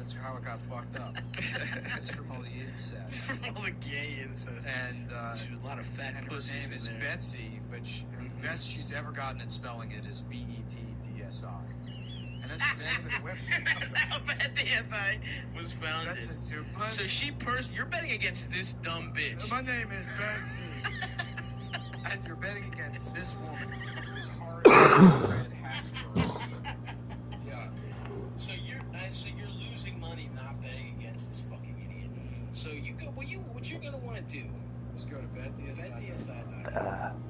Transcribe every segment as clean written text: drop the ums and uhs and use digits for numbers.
That's how it got fucked up. It's from all the incest. From all the gay incest. And she was a lot of fat and her pussies name is there. Betsy, but the best she's ever gotten at spelling it is B-E-T-D-S-I. And that's the name of the website. That's how BT.5 was founded. So you're betting against this dumb bitch. My name is Betsy. And you're betting against this woman, this hard red hash girl. Yeah. So you're losing money not betting against this fucking idiot. So you go. What you're gonna want to do is go to BetDSI.com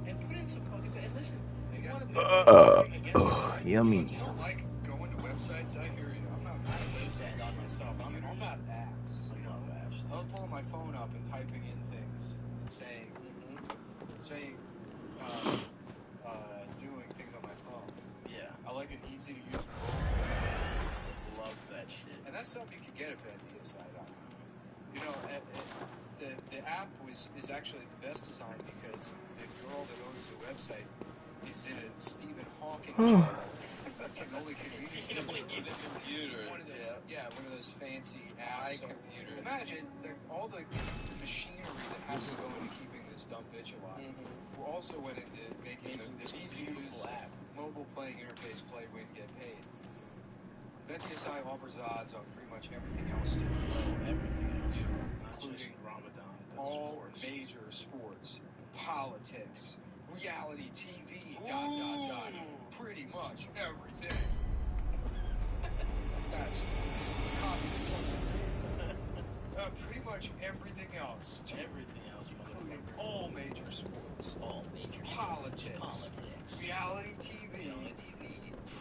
and put in some fucking. And listen, you want to bet yummy. You don't like going to websites? I hear you. I'm not about myself. I'm about apps. You know, I was pulling my phone up and typing in things and saying, doing things on my phone. Yeah. I like an easy to use Love that shit. And that's something you can get at BetDSI.com. You know, the app is actually the best design because the girl that owns the website is in a Stephen Hawking chair. Can only communicate with a computer. One of those fancy apps. Computer. Imagine all the machinery that has to go into keeping this dumb bitch alive. Who also went into making this easy to use app, mobile playing interface, play, win, get paid. BetDSI offers odds on pretty much everything else too. Everything else, including Ramadan, all major sports, politics, reality TV, pretty much everything. This is the copy pretty much everything else. Everything else, including all major sports, politics, reality TV,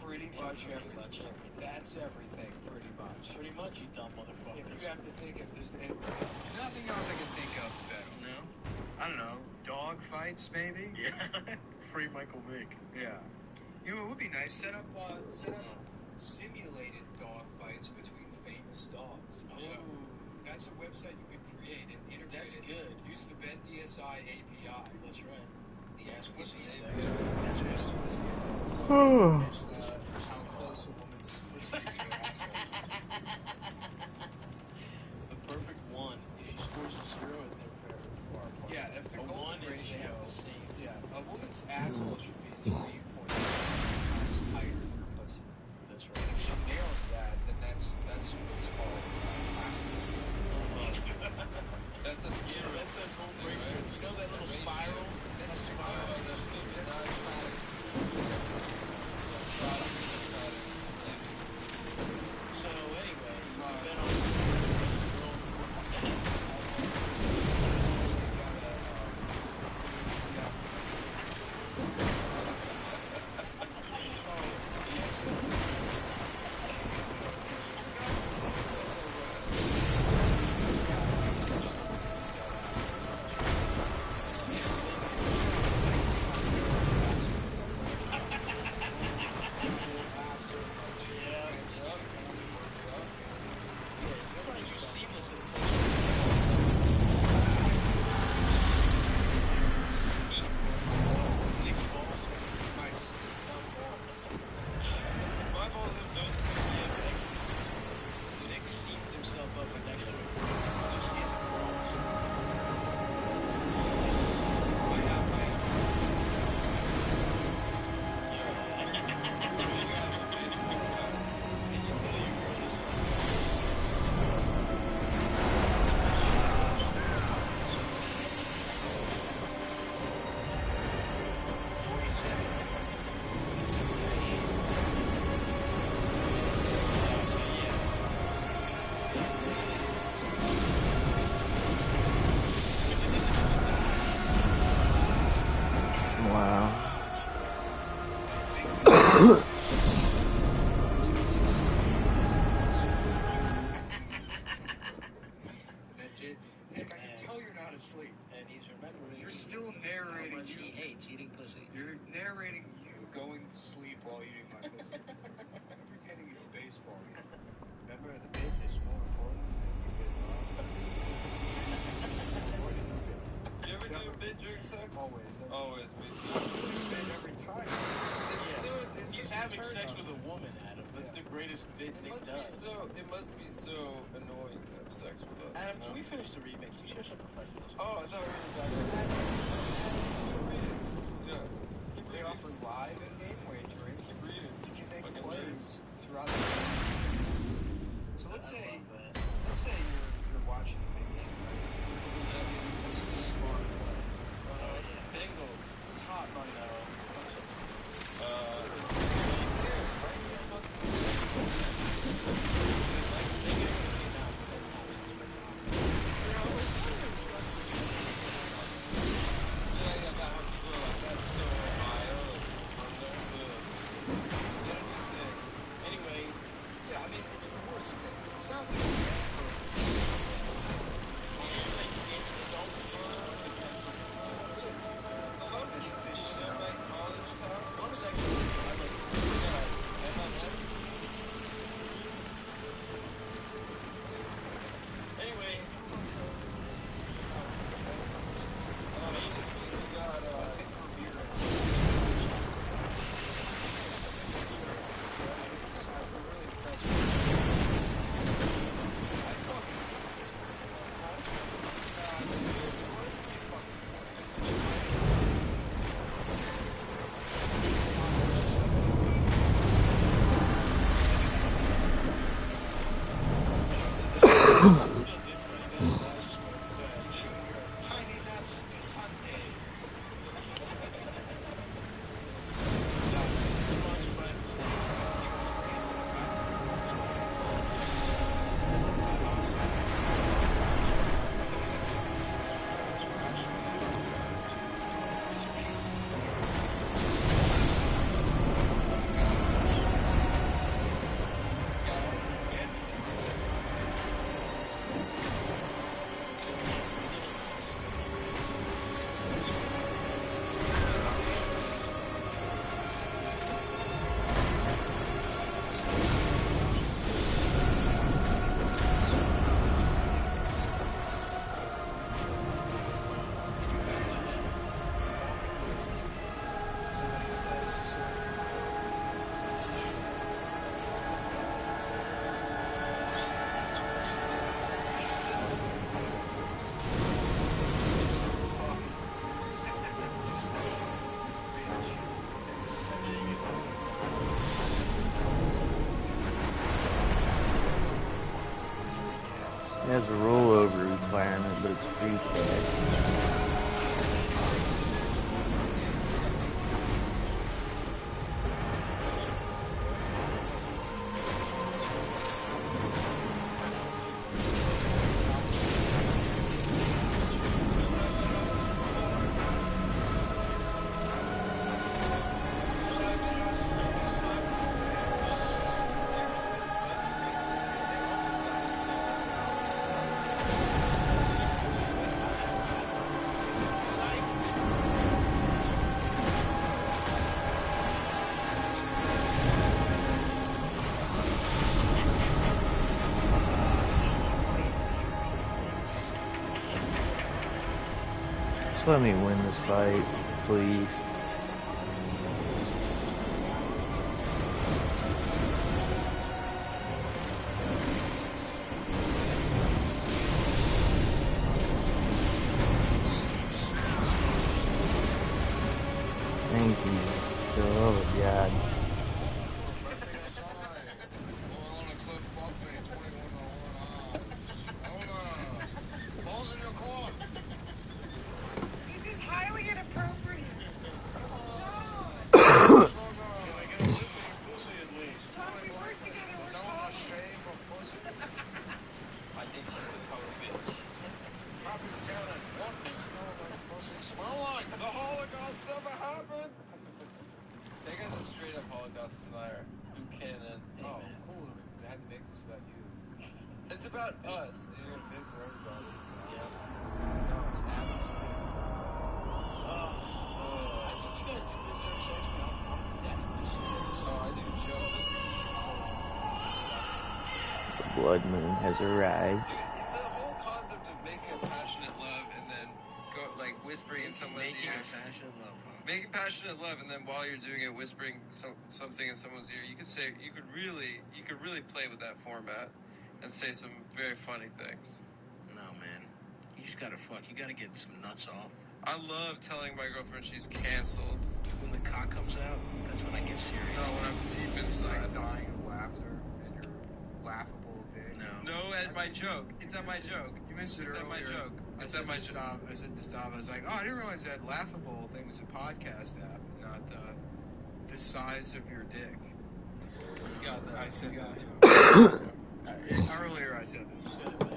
pretty much everything. That's everything, pretty much. Pretty much, you dumb motherfucker. If you have to think of this, nothing else I can think of better. No? I don't know. Dog fights, maybe? Yeah. Free Michael Vick. Yeah. You know, it would be nice. Set up simulated dog fights between famous dogs. That's a website you could create and integrate. That's good. Use the BetDSI API. That's right. The ass pussy index. That's how close a woman's pussy is to your asshole. The perfect one. If she scores a 0, they're far apart. Yeah, if the golden ratio, they have the same. Yeah, a woman's asshole should be 3.6 times tighter than her pussy. That's right. And if she nails that, then that's what's called classical. That's a golden ratio. You know that little spiral? That's spiral. So anyway, you've been on narrating you going to sleep while eating my pussy. I'm pretending it's a baseball game. Remember, the bit is more important than you get wrong. You ever do a bit during sex? Always. Always. We do a bit every time. He's having sex with a woman, Adam. Let's do greatest bit Nick does. It must be so annoying to have sex with us. Adam, can we finish the remake? Can you show some professionals? Oh, I thought we were back to readings. Yeah. They offer live in-game wagering. Keep reading. You can make Fucking plays throughout the game. So let's say you're watching a big game, right? It's the smart play. Bengals. It's hot money. It has a rollover requirement, but it's free cash. Just let me win this fight, please. Thank you. Oh, God. It's about us. You're gonna bid for everybody. Yeah. No, it's Adam's bid. I think you guys do this during sex, man. I'm definitely serious. Oh, I do jokes. The blood moon has arrived. Dude, the whole concept of making a passionate love and then go like whispering in someone's Making ear. a passionate love, huh? Making passionate love, and then while you're doing it, whispering something in someone's ear, you could really play with that format and say some very funny things. No, man. You just gotta fuck. You gotta get some nuts off. I love telling my girlfriend she's canceled. When the cock comes out, that's when I get serious. No, when I'm deep It's like inside. dying of laughter at your laughable dick. No. No, at my joke. It's at my joke. You mentioned It's at my earlier. joke. I It's said at my to joke. stop. I said to stop. I was like, oh, I didn't realize that laughable thing was a podcast app, not the size of your dick. You got that. I said that to him. Earlier I said that. Said it better.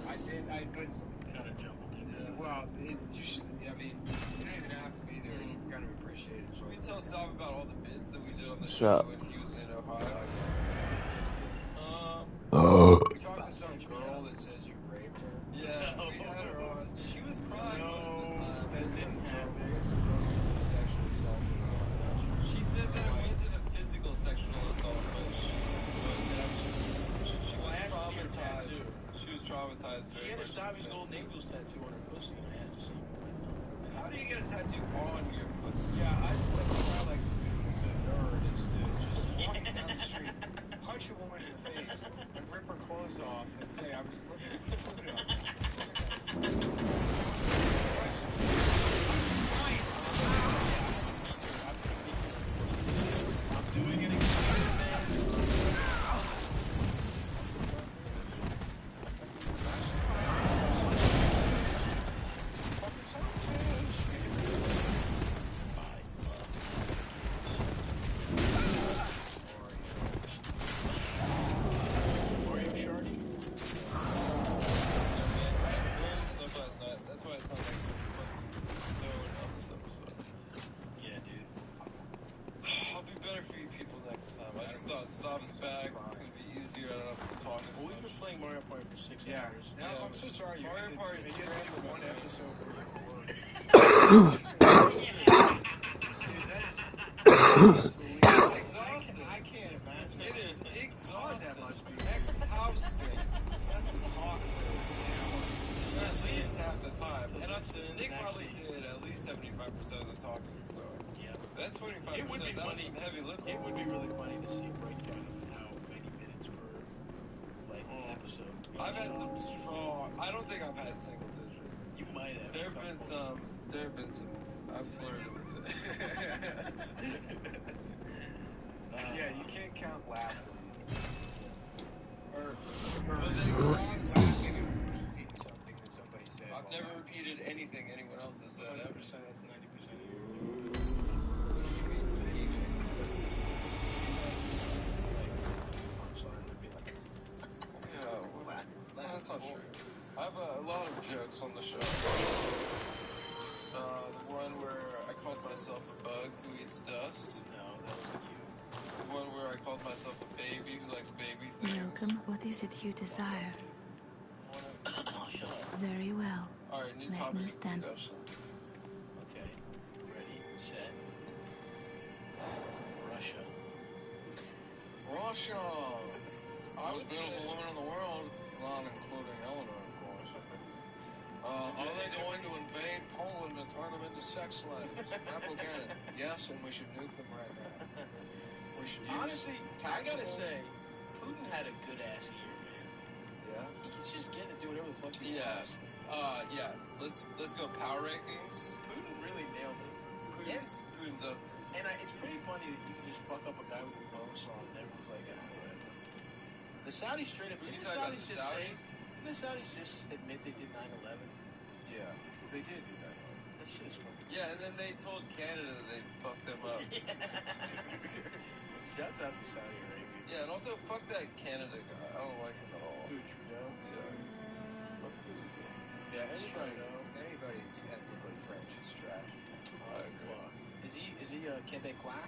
I did. But Kind of jumbled it. well, you should. I mean, you don't even have to be there. You can kind of appreciate it. Should we tell Stop about all the bits that we did on the Shut show up. when he was in Ohio? We talked to some girl that says you raped her. Yeah, we had her on. She was crying most of the time. That's some girl says you sexually assaulted her. That's not true. She said that it wasn't a physical sexual assault, but she was traumatized. She was traumatized. She very had a much Stobby's insane. Golden Angels tattoo on her pussy, and I asked to see it with my tongue. How do you get a tattoo on your pussy? Yeah, what I like to do as a nerd is to just walk down the street, punch a woman in the face, and rip her clothes off and say, I was looking for food up. I'm a scientist. I'm doing an experiment. That's why I sound like stoned on this episode. Yeah, dude. I'll be better for you people next time. I just thought Stop's back. It's gonna be easier. I don't have to talk as Well, we've been much. playing Mario Party for 6 Yeah. hours. Yeah, I'm so sorry. Mario Party is you great, did but one man. episode where you worked. Exhausting. I can't imagine. It is God, exhausting. that must be exhausting. You have to talk for At least half the time. And listen Nick and probably actually- did at least 75% of the talking, so Yeah. that 25%, It would be that was funny. some heavy lifting. It would be really funny to see a breakdown of how many minutes per episode. I've had some strong. I don't think I've had single digits. You might have. There have been some. I've flirted with it. yeah, you can't count laughter. Or Well, then, laughing and repeating something that somebody said. I've while never laughing. repeated anything anyone else has said 100%, ever. that's 90% of you. Yeah, well, that's not true. I have a lot of jokes on the show. The one where I called myself a bug who eats dust. No, that wasn't you. The one where I called myself a baby who likes baby things. Malcolm, what is it you desire? Oh, shut up. Very well. All right, new Let topic me of stand. discussion. Okay. Ready, set. Russia. Russia. Most beautiful woman in the world, not including Eleanor, of course. Are they going to invade Poland and turn them into sex slaves? Apple Cannon. Yes, and we should nuke them right now. We should use Honestly, I gotta say, Putin had a good ass year, man. Yeah. He can just get to do whatever the fuck he Yeah. wants. Yeah. Let's go power rankings. Putin really nailed it. Putin's up. And it's pretty funny that you can just fuck up a guy with a bone saw and everyone's like, whatever. The Saudis straight up. What are Didn't you the talking Saudis about, the just say? Saudis? Didn't the Saudis just admit they did 9/11? Yeah. They did do that. That shit is fucking. Yeah, and then they told Canada that they fucked them up. Shouts out to Saudi Arabia. Yeah, and also fuck that Canada guy. I don't like him at all. Who, Trudeau? Yeah. Fuck Trudeau. Yeah, anybody that's ethnically French is trash. I agree. Is he Quebecois?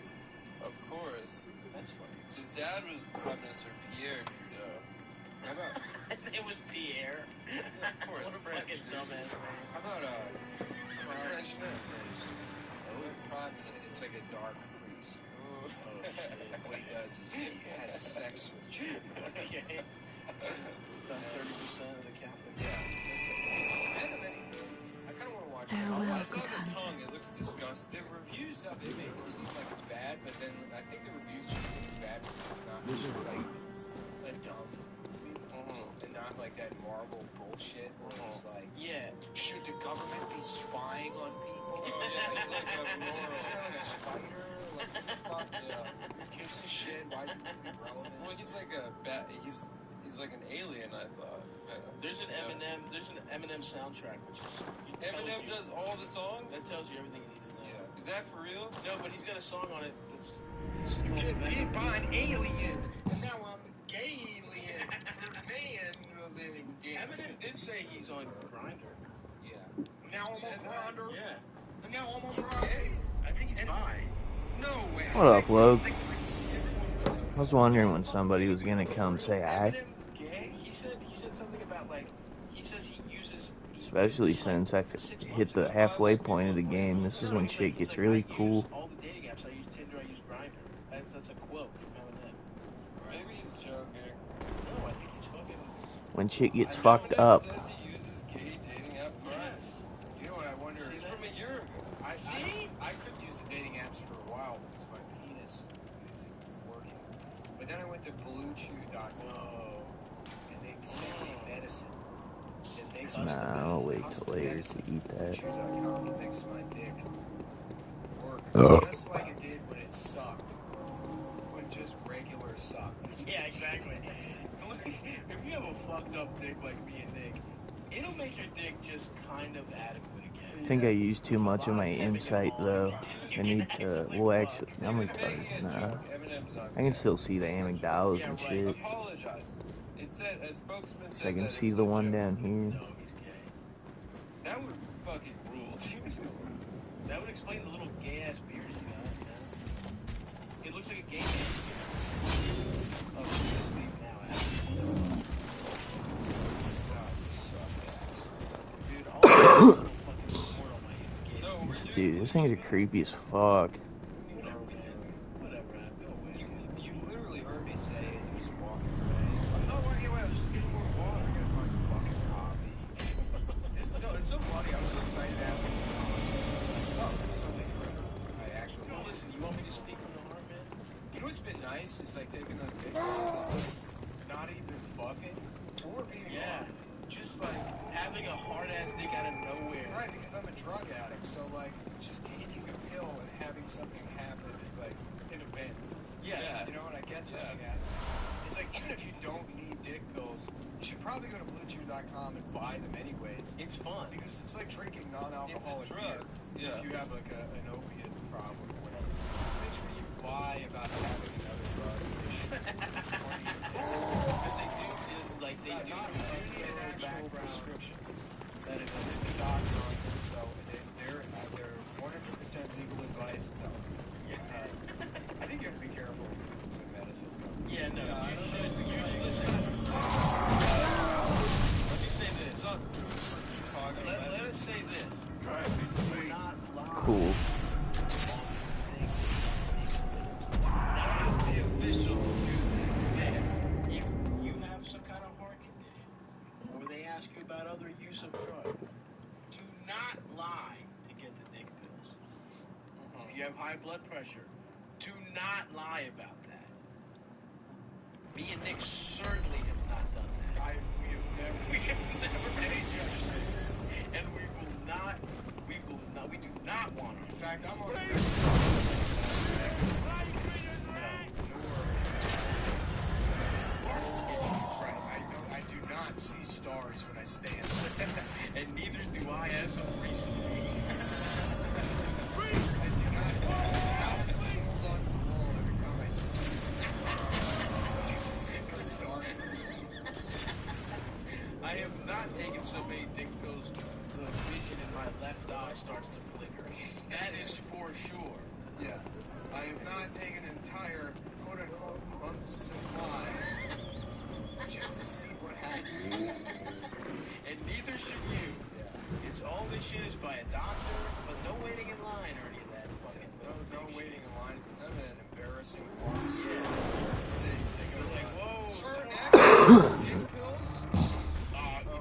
Of course. That's fucking. His dad was Prime Minister Pierre Trudeau. How about His name was Pierre. Of course, What a French. fucking dumbass name. how about French name. Prime Minister? It's like a dark priest. Oh shit. What he does is he has sex with children. Okay. About 30% of the Catholic. Yeah, that's kind of anything. I kind of want to watch. Farewell, I The reviews of it make it seem like it's bad, but then I think the reviews just think it's bad because it's not. It's just like a dumb movie, and not like that Marvel bullshit where it's like, Yeah. should the government be spying on people? Oh, yeah, he's like a He's kind of like a moral. spider. Like, fuck, who gives a shit? Why is it even relevant? Well, he's like a he's like an alien, I thought. There's an Eminem soundtrack, which is Eminem does all the songs? That tells you everything you need to know. Yeah. Is that for real? No, but he's got a song on it that's Get bit by an alien, and now I'm a gay alien. Man, living dick. Eminem did say he's on Grindr. Yeah. Now I'm on Grindr. Yeah. And now I'm on Grindr. I think he's bi. No way. What up, Loke? I was wondering when somebody was gonna come say hi. Eminem's gay? He said something about like he says he uses Especially since I hit the halfway point of the game. This is when shit gets really cool. All the dating apps. I use Tinder. I use Grindr. That's a quote from Eminem. Maybe he's joking. No, I think he's fucking. When shit gets Eminem fucked up. says he uses gay dating app Grindr. You know what I wonder? He's is from a year ago. I couldn't use the dating apps for a while because my penis isn't working. But then I went to BlueChew.com and they sent me medicine. It makes Nah, I'll wait till later to eat that. BlueChew.com it makes my dick work just like it did when it sucked. When just regular sucked. Yeah, exactly. If you have a fucked up dick like me and Nick, it'll make your dick just kind of adequate again. I think I used too much of my insight though. I need to, well actually, I'm retarded. Nah. I can still see the amygdalas and shit. Apologize. It said a spokesman said So I can that see it was the a one joke. down here. No, he's gay. That would fucking rule. That would explain the little gay ass beard he's got. Yeah. It looks like a gay man. Oh, he's asleep now. Dude, all the fucking support on my is gay. No, we're doing Dude, those things are creepy as fuck. Whatever, man. Whatever, man. Go away. You literally heard me say it, you just walking away. I'm not walking away. I was just getting more water. I'm gonna find a fucking hobby. It's so funny, I'm so excited to have this. Oh, this is something I actually No, listen, you want me to speak from the heart, man? You know what's been nice? It's like taking those dick pills and not even fucking or being Yeah. just like Having a hard ass dick out of nowhere. right because I'm a drug addict, so like just taking a pill and having something happen is like an event. Yeah. You know what I get something at? It's like even if you don't need dick pills, you should probably go to BlueChew.com and buy them anyways. It's fun. Because it's like drinking non-alcoholic It's a drug. beer. Yeah. If you have like an opiate problem or whatever, just make sure you lie about having another drug issue. Because they do, like, they do. You need an actual prescription. That is a doctor on it, so they're 100% legal advice. No. I think you have to be careful because it's a medicine. Yeah, no, you should listen. Let me say this. Let us say this. We're not lying. Cool. Now, the official stance. If you have some kind of heart condition, or they ask you about other use of drugs, do not lie to get the dick pills. If you have high blood pressure, do not lie about that. Me and Nick certainly have not done that. We have never made such thing. And we do not want to. In fact, I'm on I do not see stars when I stand. And neither do I as of recently. I do not hold on to the wall every time I see it goes dark. I have not taken so many dick pills, the vision in my left eye starts to flicker. That is for sure. Yeah. I have not taken an entire quote-unquote month's supply just to see what happens. And neither should you. Yeah. It's all this shit is by a doctor, but no waiting in line or any of that fucking No waiting in line. None of that embarrassing pharmacy. Yeah. They go They're like, whoa. sir, next, dick pills?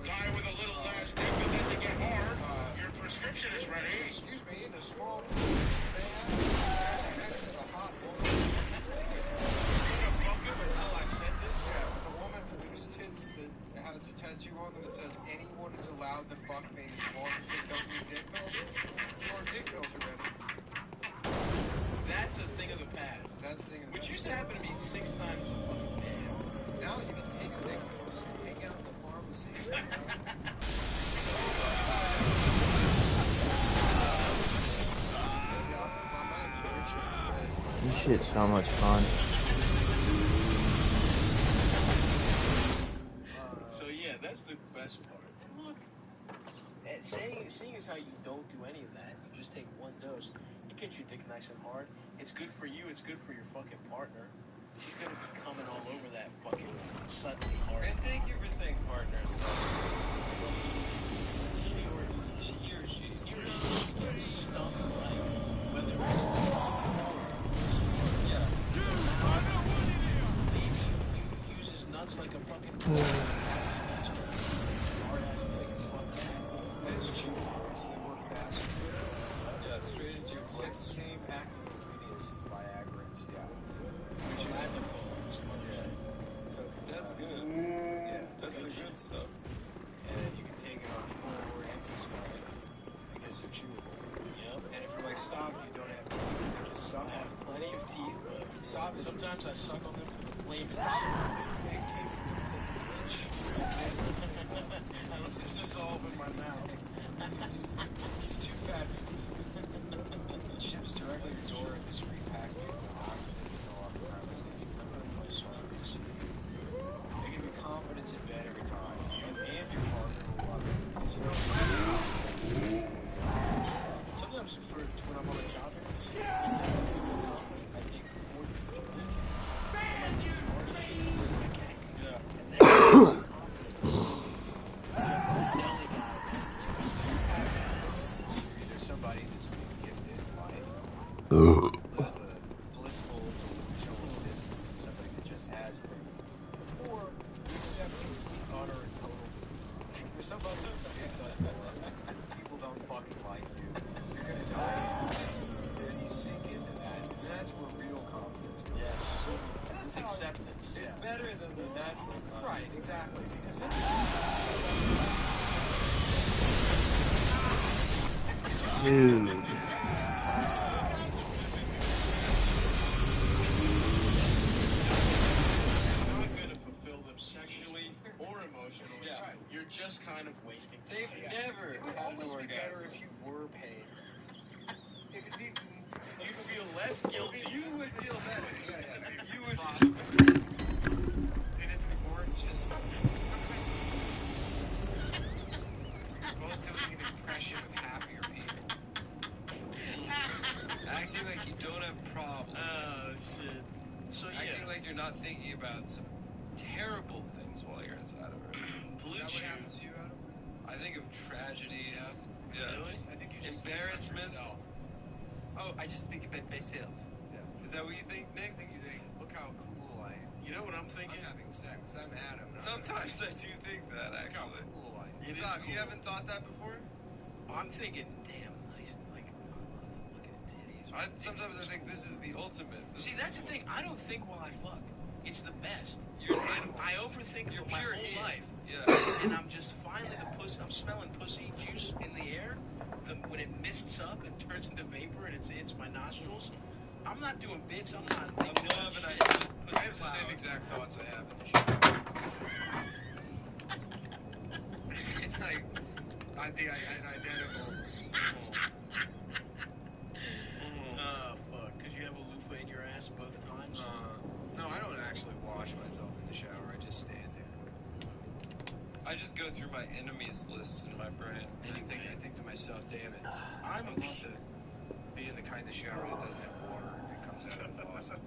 Guy with a little less dick that doesn't get hard. Your prescription is ready. Excuse me, the small pills. has a tattoo on them that says anyone is allowed to fuck me as long as they don't need dick pills. Or dick pills already. That's a thing of the past. That's the thing of the Which past. used to happen to me 6 times a fucking day. Now you can take your dick pills, hang out in the pharmacy. This shit's so much fun. So yeah, that's the best part. And look, seeing as how you don't do any of that, you just take one dose, you get your dick nice and hard. It's good for you, it's good for your fucking partner. She's gonna be coming all over that fucking suddenly hard. And thank you for saying partner. So. He or she gets stuff right. Whether it's maybe he uses nuts like a fucking hard-ass dick and fuck that. And it's cheaper, so they work faster. Yeah, straight into your It's got the same active ingredients as Viagra and Cialis. Which is So That's good. Yeah, That's the good stuff. and you can take it on full or empty stomach because they're chewable. Yep. And if you're like, stop, you don't have teeth, you can just suck I have plenty of teeth, but Stop is sometimes I suck on them for the flavor. It's just dissolve in my mouth. It's too fat for teeth. It ships directly to the store in discreet packaging with no off-premise agents. I'm going to play songs. They give you confidence in bed every time. And your partner will love it. Because you know, Sometimes when I'm on a job interview, I take 4 pictures. And I take hard as shit with my gang. Yeah. And then there's somebody that's being gifted in life. The blissful delusional existence of somebody that just has things. Or you accept complete, utter, and total. For somebody who's people don't fucking like you. You're gonna die. And you sink into that. And that's where real confidence comes. yes. And It's how acceptance. It's Yeah. better than the natural confidence. Right, exactly. Because Dude. They're not going to fulfill them sexually or emotionally. Yeah. Right. You're just kind of wasting time. They've never it would had an almost be better orgasm. if you were paid. It would be. You feel less guilty. You would feel better. Yeah. You would. And if we weren't just some kind of both doing an impression of happier people. Acting like you don't have problems. Oh, shit. So, Acting yeah. like you're not thinking about some terrible things while you're inside of her. Is that what happens to you, Adam? I think of tragedies. Yeah. Really? I think you just Embarrassments. think about yourself. Oh, I just think about myself. Yeah. Is that what you think, Nick? I think you think, look how cool I am. You know what I'm thinking? I'm having sex. I'm Adam. Sometimes I do think that, Look how actually. cool I am. It is Stop, cool. you haven't thought that before? I'm thinking, damn, nice. Like, looking at titties. Sometimes I think this is the ultimate. See, that's the thing. I don't think while I fuck. It's the best. You're in. I overthink You're my pure whole in. life. Yeah. And I'm just finally I'm smelling pussy juice in the air. When it mists up and turns into vapor and it hits my nostrils. I'm not doing bits. I'm not I thinking love about it. shit. I have the same exact thoughts I have in the shower. It's like, I think I had identical. Oh, fuck. Because you have a loofah in your ass both times? No, I don't actually wash myself in the shower. I just stand there. I just go through my enemies list in my brain. And I think to myself, damn it, I'm I'd love to be in the kind of shower that doesn't have water that comes out of the faucet.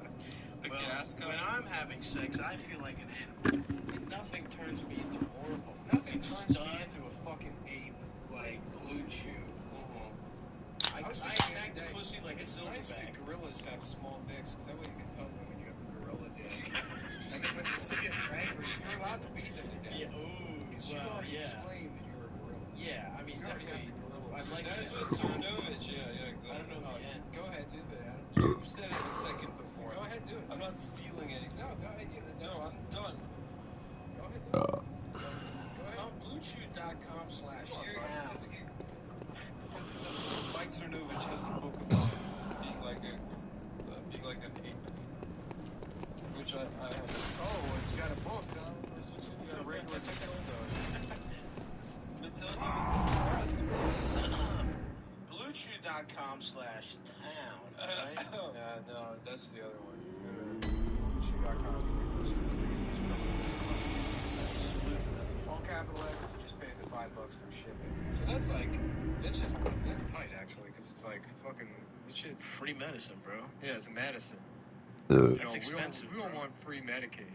The well, gas when kind. I'm having sex, I feel like an animal. And nothing turns me into more of a Nothing fucking turns stud. me into a fucking ape like Blue Chew. I was smack thinking the that pussy like a it's nice silverback. that gorillas have small dicks, because that way you can tell them when you have a gorilla dick. And then when they see it angry, you're allowed to beat them to death. Yeah, ooh, Because you well, already yeah. explained that you're a gorilla. Yeah, I mean, You already definitely. got the gorilla. I'd like That to is see with the times. Sarnovich, yeah, exactly. I don't know the end. Go ahead, do that, Adam. You said it a second before. Go ahead, do it. I'm not stealing anything. No, go ahead. No, I'm done. Go ahead, do it. BlueChew.com/town, right? No, that's the other one. BlueChew.com. All capital letters, you just pay the $5 for shipping. So that's tight actually, because it's like fucking the shit's Free medicine, bro. yeah, it's medicine. That's expensive. We don't bro. want free Medicaid.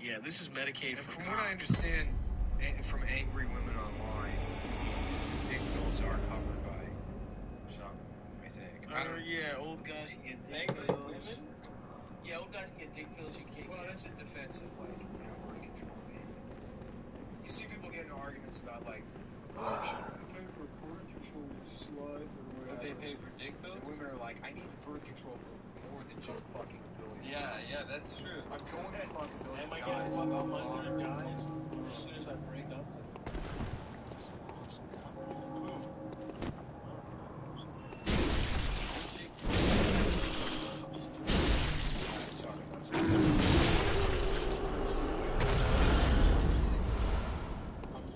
Yeah, this is Medicaid And for from what I understand, from angry women online, dick pills are covered by some. I think. I don't. Yeah, old guys can get dick Angry pills. women? Yeah, old guys can get dick pills. You can't. Well, that's in defense of like birth control, man. You see people get into arguments about like abortion. They pay for birth control slut or whatever. But they pay for dick And pills? women are like, I need the birth control for more than just fucking a billion. Yeah, that's true. I'm going to fuck a billion Am I guys. gonna fuck 100 guys as soon as I break up with who? Sorry, that's I'm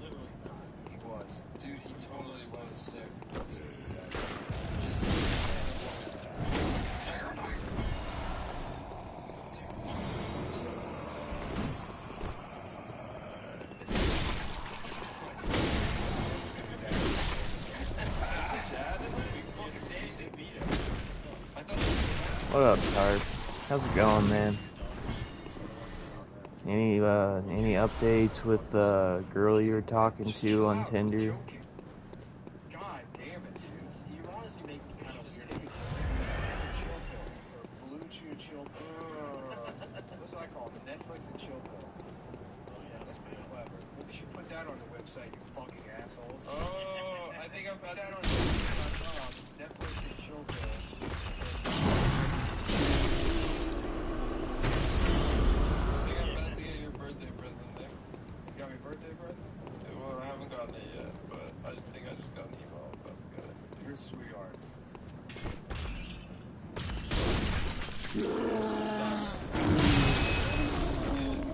literally not. he was. Dude, he totally was. Just What up, Tarp? How's it going, man? Any updates with the girl you were talking to on Tinder? God damn it. You honestly make me kind of Just weird. take a chill pill. Or Blue Chew chill pill. What's that called? The Netflix and chill pill. Oh, yeah, That's pretty clever. Maybe you should put that on the website, you fucking assholes. Oh, I think I've Put got that that on Netflix.com. Netflix and chill pill. I think I'm about to get your birthday present, Nick. You got me birthday present? Well, I haven't gotten it yet, but I just think I just got an email about to get it. You're a sweetheart.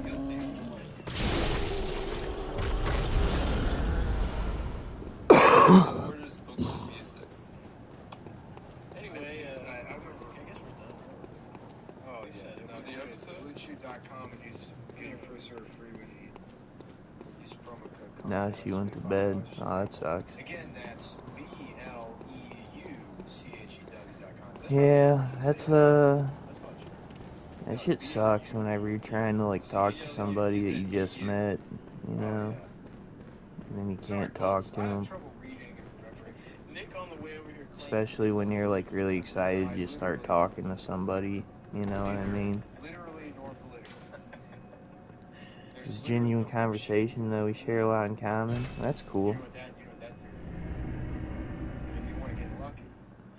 You'll see. Or just books and music. Anyway, I remember. I guess we're done. Oh, You yeah. said it. No, The episode? BlueChew.com and get your first serve free when you use promo code. Now Contact she went to $25 bed. shipping. Oh, that sucks. Again, that's BLEUCHEW.com. Yeah, that's That's not true. that shit sucks whenever you're trying to like talk to somebody that you just met, you know, and then you can't talk to I them. have trouble reading and remembering. Nick on the way over here claimed Especially when you're like really excited to just start talking to somebody, you know what I mean? Literally nor political. It's genuine conversation though, we share a lot in common. That's You cool. know what that theory is. And if you want to get lucky,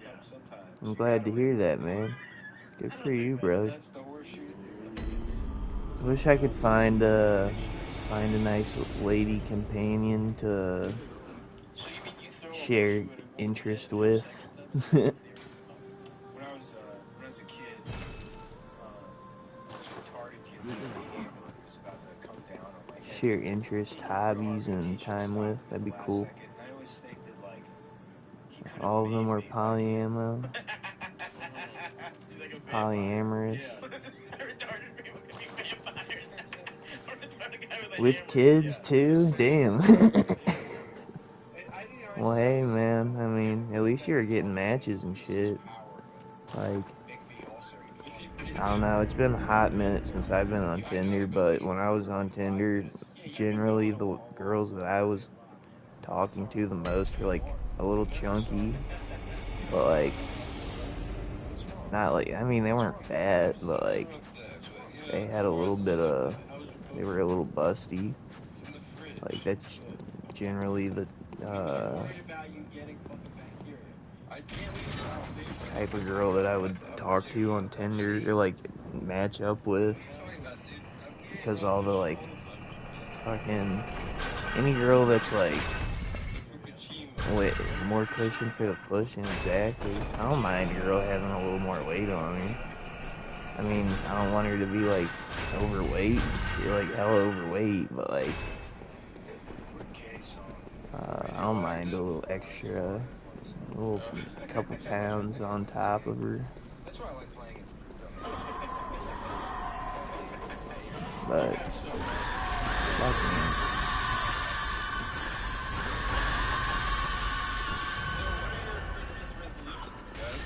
Yeah. sometimes. I'm you glad gotta to hear wait. that, man. Good for you, brother. That's the horseshoe theory. I wish I could find a nice lady companion to So you mean you throw a share horseshoe at a woman's interest head with. every second time? When I was a kid, this retarded kid who was about to come down on my head. Share interest, hobbies, and time with. That'd be cool. I always think that like he could have All of them made were me polyamorous. He's like a vampire. Polyamorous. Yeah. Retarded people can be vampires. Or retarded guy with a With hammer. kids too? Damn. Well, hey, just man. I mean, at least you were getting matches and use this shit. power to Like, make me also I don't know. It's been a hot minute since I've been on Tinder, but when I was on Tinder, generally the girls that I was talking to the most were like a little chunky, but like not like, I mean, they weren't fat, but like they had a little bit of, they were a little busty. It's in the fridge. Like that's generally the Worried about you getting fucking bacteria. I do. type of girl that I would talk to on Tinder or like match up with, because all the like fucking any girl that's like more cushion for the pushing, exactly. I don't mind a girl having a little more weight on her. I mean, I don't want her to be like overweight, like hella overweight, but like I don't mind a little extra A little couple pounds on top of her. That's why I like playing it to prove that. But fucking, So, what are your Christmas resolutions, guys?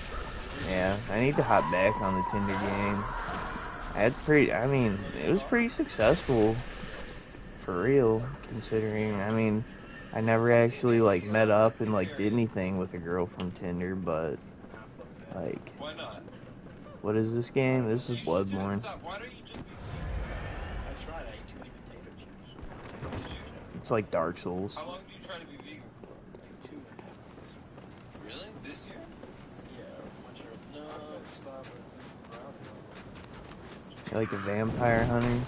yeah, I need to hop back on the Tinder game. I mean, it was pretty successful, for real, considering, I mean, I never actually, like, met up and, like, did anything with a girl from Tinder, but, like, Why not? what is this game? This is You should do Bloodborne. this up. Why don't you just be I tried. I ate too many potato chips. Did you? It's like Dark Souls. How long do you try to be vegan for? Like 2.5 months. Really? This year? Yeah, much earlier. No, stop it. You're like a vampire hunter.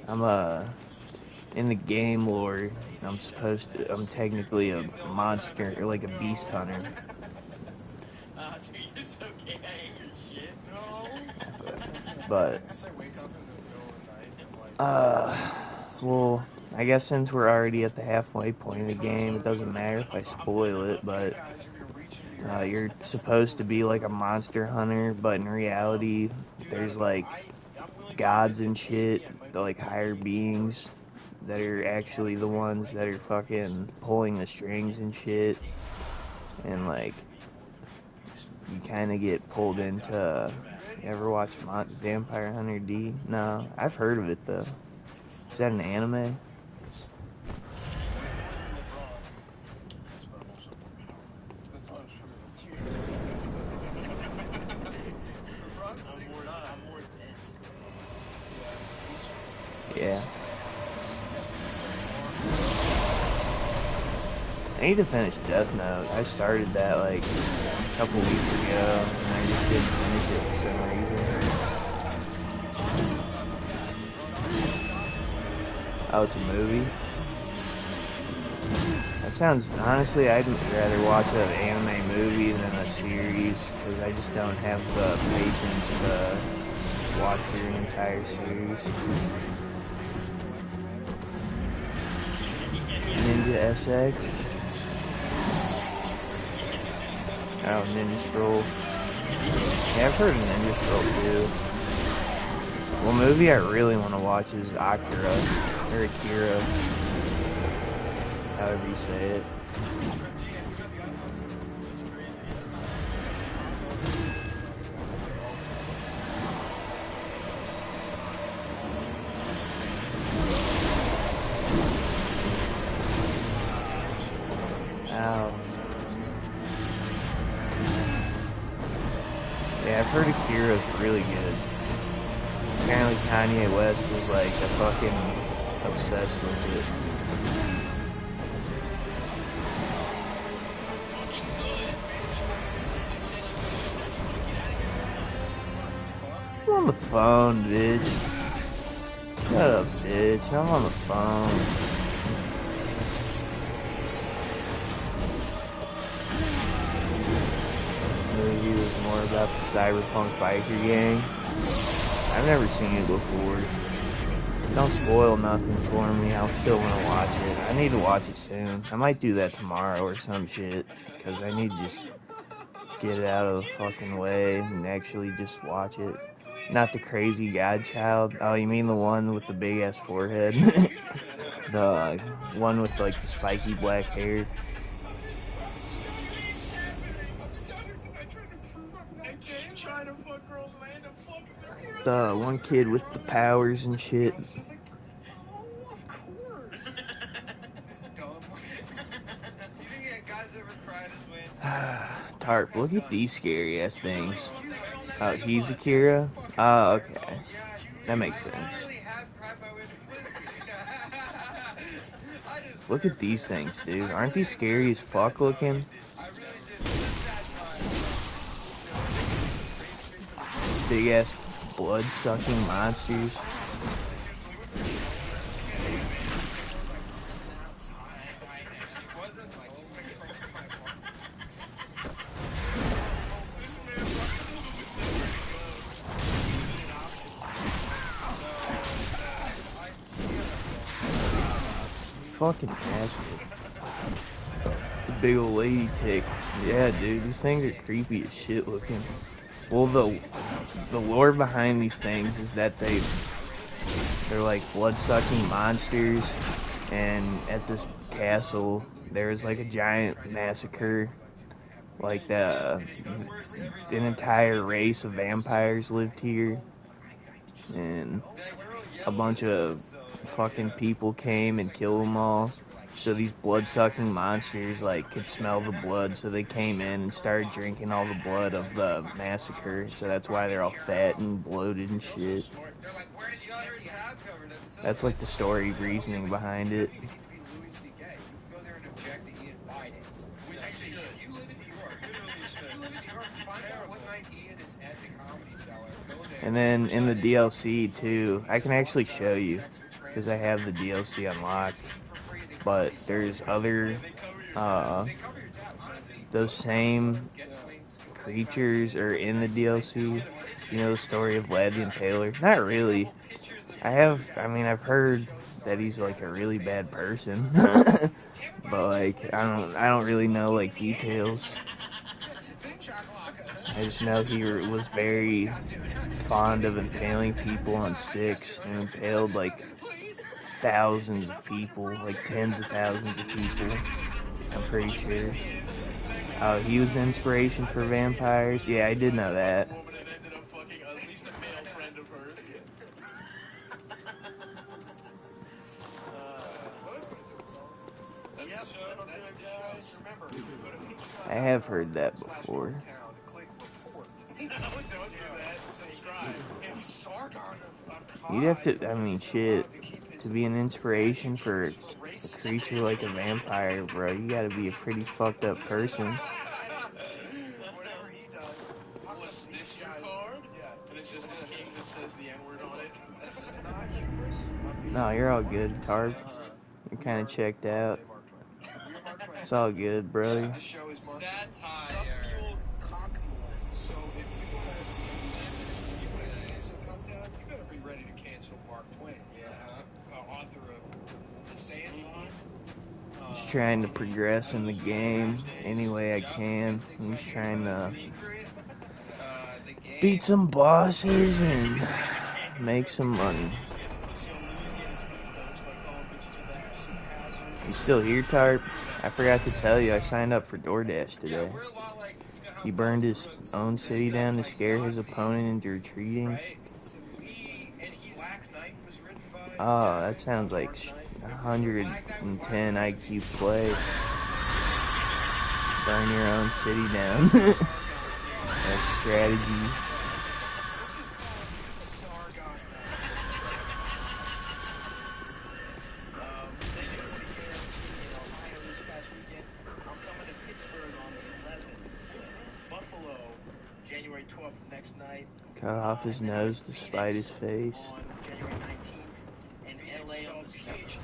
I'm in the game lore, I'm technically a monster, or like a beast hunter. Dude, you're so gay. I hate your shit. No. But, Just like wake up in the middle of the night and like. well, I guess since we're already at the halfway point of the game, it doesn't matter if I spoil it, but you're supposed to be like a monster hunter, but in reality, there's like gods and shit, like higher beings that are actually the ones that are fucking pulling the strings and shit, and like you kind of get pulled into. You ever watch Vampire Hunter D? No, I've heard of it though. Is that an anime? That's not true. I'm more dense. Yeah. I need to finish Death Note. I started that like a couple weeks ago, and I just didn't finish it for some reason. Oh, it's a movie? That sounds, honestly, I'd rather watch an anime movie than a series, because I just don't have the patience to watch through an entire series. Ninja SX? Oh, Ninja Scroll. Yeah, I've heard of Ninja Scroll too. Well, movie I really want to watch is Akira, or Akira, however you say it. Ow. Yeah, I've heard Akira's really good. Apparently Kanye West was like a fucking obsessed with it. I'm on the phone, bitch. Shut up, bitch. I'm on the phone. Movie was more about the cyberpunk biker gang. I've never seen it before. Don't spoil nothing for me. I'll still want to watch it. I need to watch it soon. I might do that tomorrow or some shit, because I need to just get it out of the fucking way and actually just watch it. Not the crazy godchild. Oh, you mean the one with the big ass forehead? The one with like the spiky black hair. Trying to fuck girls and I end up fucking their girls. The one kid with the powers and shit. Oh, of course. Dumb. Do you think guys ever cried his way into Tarp, look at these scary ass things. Oh, he's Akira? Oh, okay. That makes sense. Look at these things, dude. Aren't these scary as fuck looking? Big ass blood sucking monsters. Fucking asshole. big old lady tick. Yeah, dude, these things are creepy as shit looking. Well, the lore behind these things is that they're like blood-sucking monsters, and at this castle there was like a giant massacre. Like an entire race of vampires lived here, and a bunch of fucking people came and killed them all. So these blood-sucking monsters like could smell the blood, so they came in and started drinking all the blood of the massacre. So that's why they're all fat and bloated and shit. That's like the story reasoning behind it. And then in the DLC too, I can actually show you because I have the DLC unlocked. But there's other, those same creatures are in the DLC. You know the story of Vlad the Impaler? Not really. I've heard that he's like a really bad person. But like, I don't really know like details. I just know he was very fond of impaling people on sticks and impaled like thousands of people, like tens of thousands of people. I'm pretty sure. He was the inspiration for vampires. Yeah, I did know that. I have heard that before. You'd have to, I mean, shit, to be an inspiration for a creature like a vampire, bro, you gotta be a pretty fucked up person. No, you're all good, Tarp. You're kind of checked out. It's all good, brother. So if you wanna come down, you better be ready to cancel Mark Twain. Author of The Sandlot. Just trying to progress in the game any way I can. I'm just trying to beat some bosses and make some money. You still here, Tarp? I forgot to tell you, I signed up for DoorDash today. He burned his own city down to scare his opponent into retreating. Oh, that sounds like 110 IQ play. Burn your own city down. That's strategy. January 12th, next night. Cut off his nose to spite his face. On January 19th, and LA on the 7th.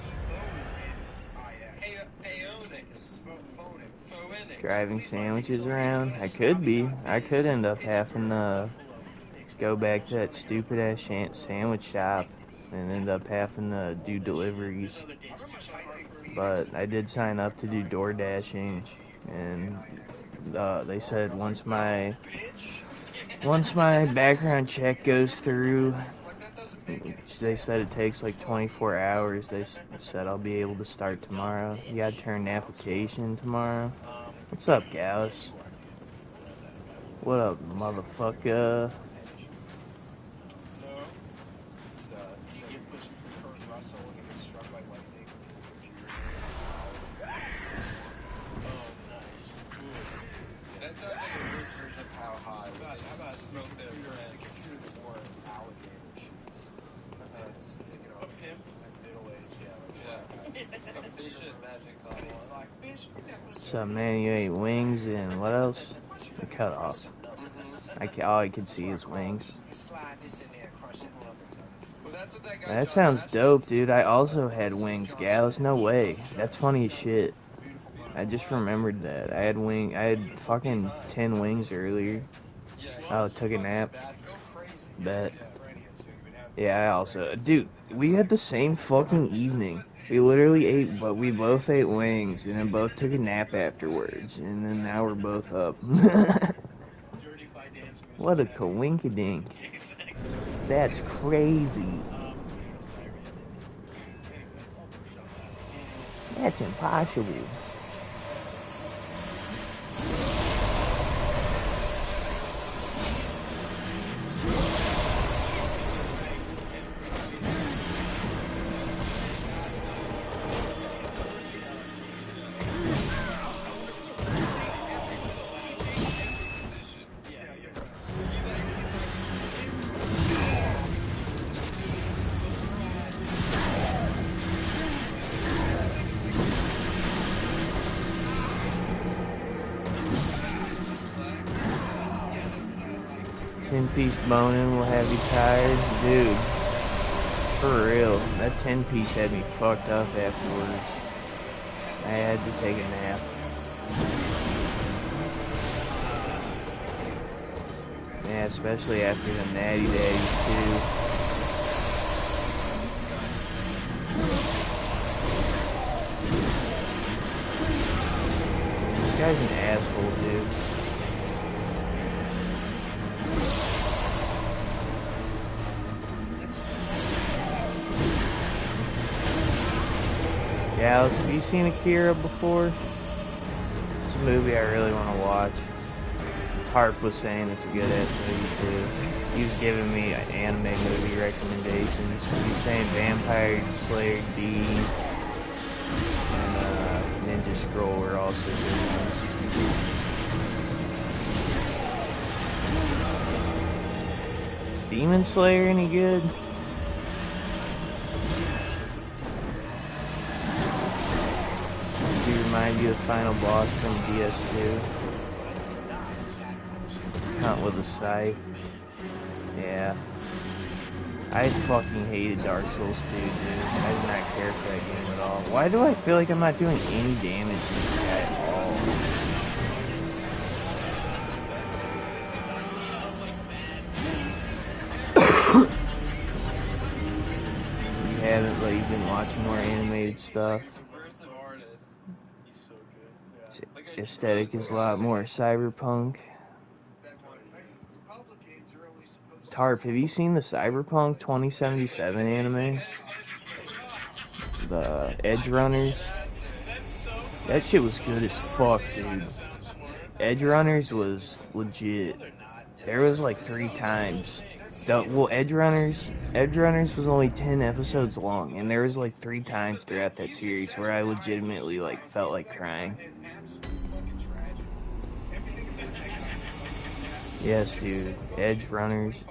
Driving sandwiches around? I could be. I could end up having to go back to that stupid ass sandwich shop and end up having to do deliveries. But I did sign up to do door dashing, and they said once my background check goes through, they said it takes like 24 hours. They said I'll be able to start tomorrow. You gotta turn an application tomorrow. What's up, Gallus? What up, motherfucker? That sounds like a worse version of How High. How about the computer that wore alligator shoes? That's, a pimp and middle-aged, like they should imagine it's like, bitch, What's up, man? You ate wings and what else? I cut off. All I could see is wings. That sounds dope, dude. I also had wings, Gallus. No way. That's funny as shit. I just remembered that. I had fucking 10 wings earlier. I took a nap. Bet. Yeah, I also... Dude, we had the same fucking evening. We literally ate, but we both ate wings, and then both took a nap afterwards, and then now we're both up. What a coinkydink. That's crazy. That's impossible. Ten-piece boning will have you tired. Dude, for real, that 10-piece had me fucked up afterwards. I had to take a nap. Yeah, especially after the natty daddies too. This guy's an asshole, dude. Dallas, have you seen Akira before? It's a movie I really want to watch. Harp was saying it's a good ass movie too. He was giving me anime movie recommendations. He's saying Vampire Slayer D and Ninja Scroll are also good ones. Is Demon Slayer any good? Does he remind you of the final boss from DS2? Hunt with a scythe. Yeah. I fucking hated Dark Souls 2, dude. I did not care for that game at all. Why do I feel like I'm not doing any damage to this guy at all? You haven't, like, you've been watching more animated stuff. Aesthetic is a lot more cyberpunk. Tarp, have you seen the Cyberpunk 2077 anime? The Edge Runners? That shit was good as fuck, dude. Edge Runners was legit. There was like 3 times. Edge Runners was only 10 episodes long, and there was like 3 times throughout that series where I legitimately like felt like crying. Yes, dude. Edge Runners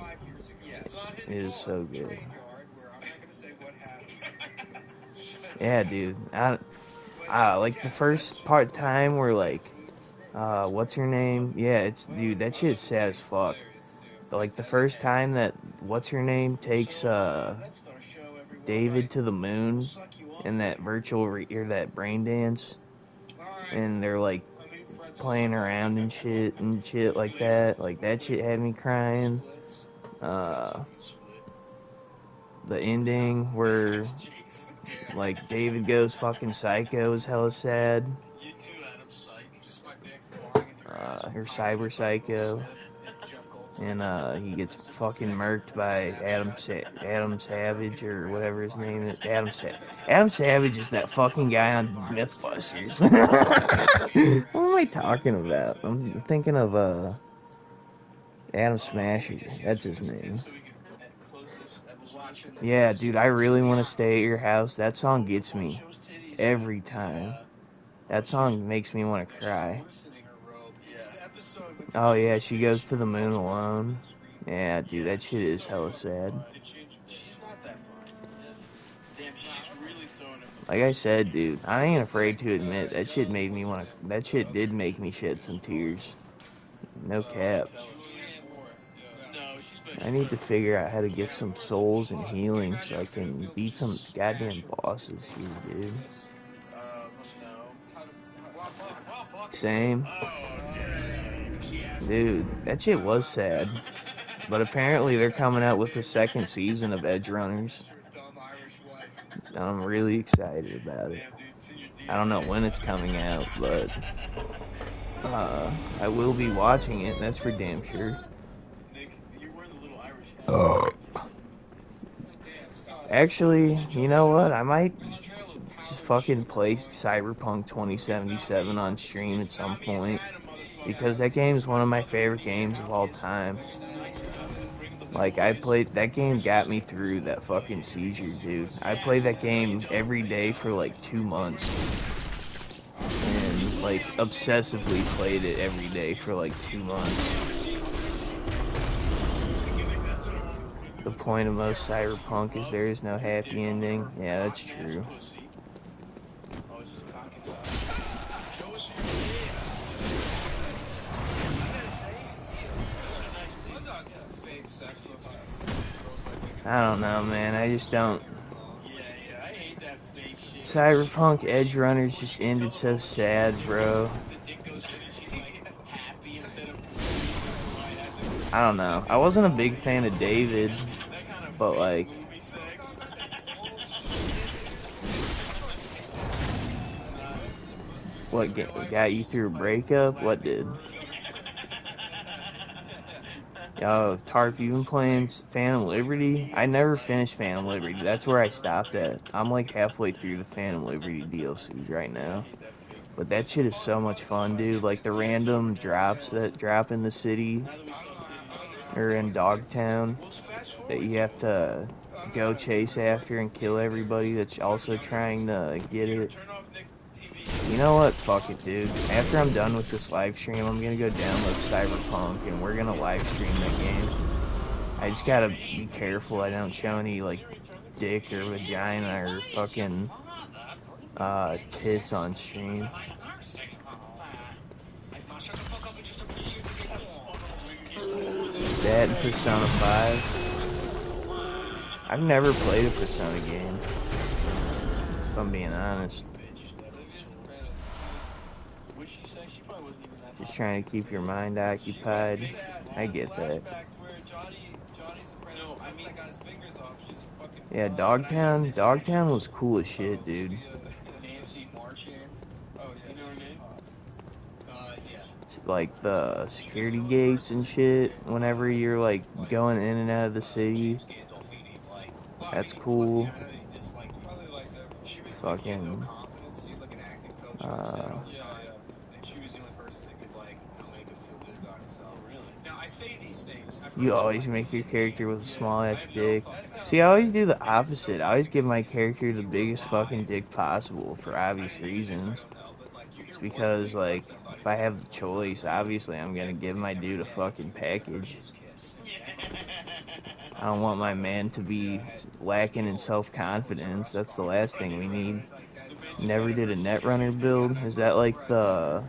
is so good. Yeah, dude. Like the first time where like, what's her name? Yeah, dude, that shit's sad as fuck. Like the first time that what's her name takes David to the moon in that or that brain dance, and they're like playing around and shit like that. Like that shit had me crying. The ending where like David goes fucking psycho is hella sad. Or cyber psycho. And he gets fucking murked by Adam Savage or whatever his name is. Adam Savage is that fucking guy on Mythbusters. What am I talking about? I'm thinking of Adam Smasher. That's his name. Yeah, dude, I really want to stay at your house. That song gets me every time. That song makes me want to cry. Oh yeah, she goes to the moon alone. Yeah, dude, that shit is hella sad. Like I said, dude, I ain't afraid to admit that shit did make me shed some tears. No cap. I need to figure out how to get some souls and healing so I can beat some goddamn bosses here, dude. Same. Dude, that shit was sad. But apparently they're coming out with the 2nd season of Edge Runners. and I'm really excited about it. I don't know when it's coming out, but I will be watching it, that's for damn sure. Nick, you're wearing the little Irish hat. Actually, you know what? I might just fucking play Cyberpunk 2077 on stream at some point, because that game is one of my favorite games of all time. Like, I played, that game got me through that fucking seizure, dude. I played that game every day for like 2 months. And, like, obsessively played it every day for like 2 months. The point of most Cyberpunk is there is no happy ending. Yeah, that's true. I don't know, man. I just don't. I hate that fake shit. Cyberpunk Edge Runners just ended so sad, bro. I don't know. I wasn't a big fan of David, but like, what got you through a breakup? What did? Yo, Tarp, you been playing Phantom Liberty? I never finished Phantom Liberty. That's where I stopped at. I'm like halfway through the Phantom Liberty DLCs right now. But that shit is so much fun, dude. Like the random drops that drop in the city or in Dogtown that you have to go chase after and kill everybody that's also trying to get it. You know what? Fuck it, dude. After I'm done with this live stream, I'm gonna go download Cyberpunk and we're gonna live stream that game. I just gotta be careful I don't show any, like, dick or vagina or fucking, tits on stream. That and Persona 5. I've never played a Persona game, if I'm being honest. Just trying to keep your mind occupied. I get that. Yeah, Dogtown was cool as shit, dude. Like the security gates and shit, whenever you're like going in and out of the city. That's cool. Fucking you always make your character with a small ass dick. See, I always do the opposite. I always give my character the biggest fucking dick possible for obvious reasons. It's because, like, if I have the choice, obviously I'm gonna give my dude a fucking package. I don't want my man to be lacking in self-confidence. That's the last thing we need. Never did a Netrunner build. Is that like the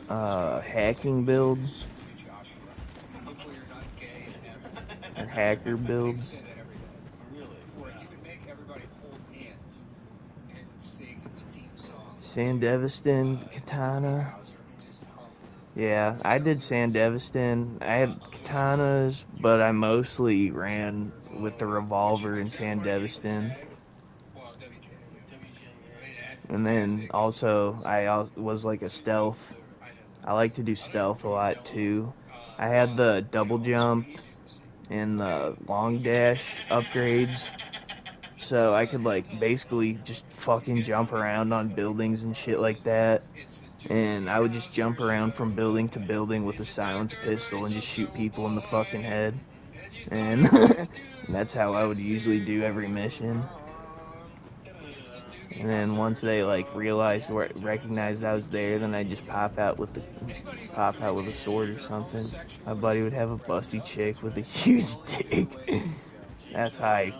hacking build? Or hacker builds? Sandevistan, Katana. Yeah, I did Sandevistan. I had katanas, but I mostly ran with the revolver in Sandevistan. And then also, I was like a stealth. I like to do stealth a lot too. I had the double jump and the long dash upgrades, so I could like basically just fucking jump around on buildings and shit like that. And I would just jump around from building to building with a silenced pistol and just shoot people in the fucking head. And that's how I would usually do every mission. And then once they like recognized I was there, then I just pop out with a sword or something. My buddy would have a busty chick with a huge dick. That's hype.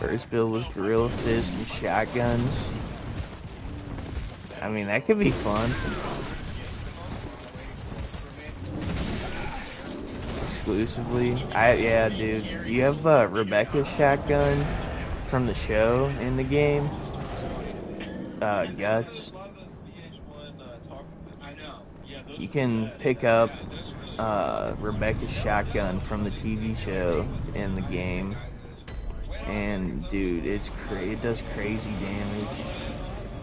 First build was Gorilla Fist and shotguns. I mean, that could be fun. Exclusively. Yeah, dude. You have Rebecca's shotgun from the show in the game. Guts. you can pick up Rebecca's shotgun from the TV show in the game, and dude, it does crazy damage.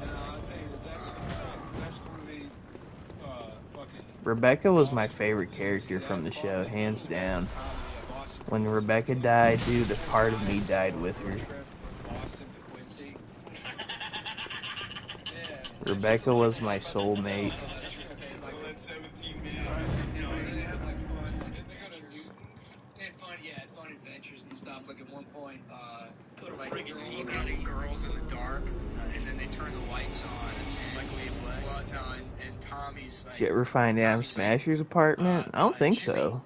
I'll tell you the best movie, fucking. Rebecca was my favorite character from the show, hands down. When Rebecca died, dude, a part of me died with her. Boston to Quincy. Rebecca was my soulmate. That 17 minutes. They had like fun, like adventures. They had fun adventures and stuff. Like at one point, Go to friggin' looking up at girls in the dark, and then they turn the lights on. And Michael E. Black. Well, no, and Tommy's like. Did you ever find Adam Smasher's apartment? I don't think so.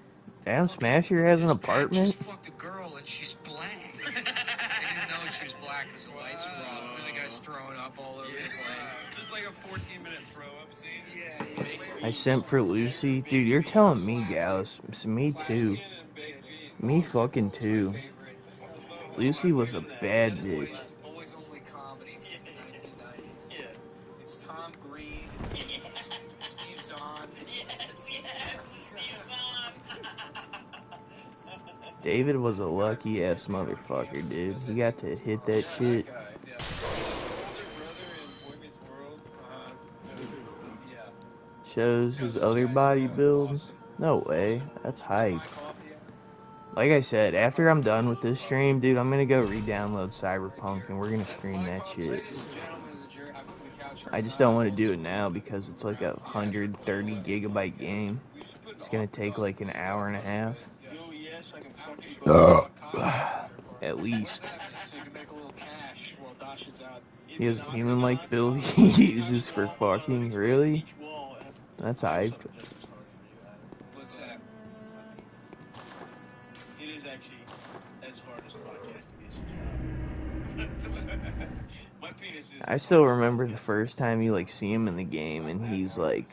Adam Smasher has an apartment? Just fucked a girl and she's black. They didn't know she was black because the lights were on. And the guy's throwing up all over the place. Just like a 14-minute throw up scene. yeah. I sent for Lucy. Dude, you're telling me, Gauss. Me too. Me fucking too. Lucy was a bad bitch. Always only comedy from the 1990s. Yeah. It's Tom Green. Steve Zahn. Yes, Steve's on. David was a lucky ass motherfucker, dude. He got to hit that shit. Shows his other body build. No way. That's hype. Like I said, after I'm done with this stream, dude, I'm gonna go re-download Cyberpunk and we're gonna stream that shit. I just don't want to do it now because it's like a 130 gigabyte game. It's gonna take like an hour and a half. At least. He has a human like build he uses for fucking, really? That's hype. What's that? It is actually as hard as podcasting is a job. My penis is. I still remember the first time you like see him in the game and he's like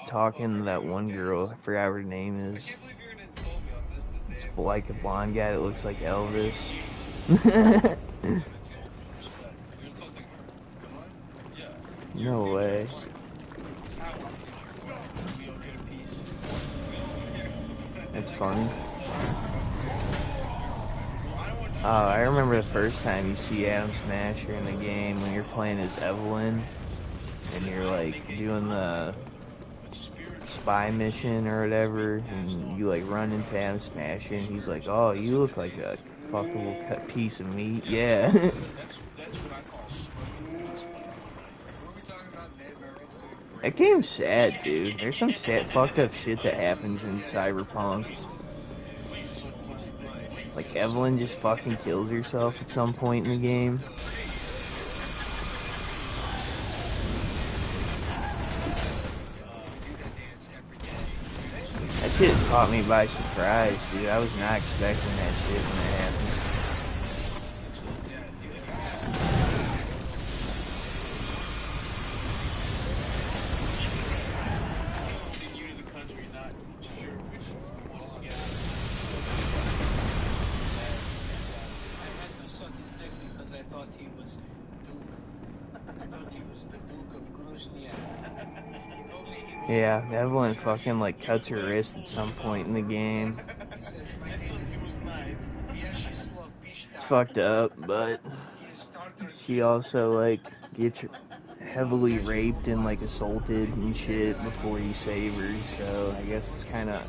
talking to that one girl. I forgot what her name is. I can't believe you're gonna insult me on this today. It's like a blonde guy that looks like Elvis. No way. That's funny. Oh, I remember the first time you see Adam Smasher in the game when you're playing as Evelyn and you're like doing the spy mission or whatever and you like run into Adam Smasher and he's like, oh, you look like a fuckable cut piece of meat. Yeah. That's what I call smoking. What are we talking about? That game's sad, dude. There's some sad, fucked up shit that happens in Cyberpunk. Like, Evelyn just fucking kills herself at some point in the game. That shit caught me by surprise, dude. I was not expecting that shit when it happened. Yeah, Evelyn fucking like cuts her wrist at some point in the game. It's fucked up, but she also like gets heavily raped and like assaulted and shit before you save her, so I guess it's kind of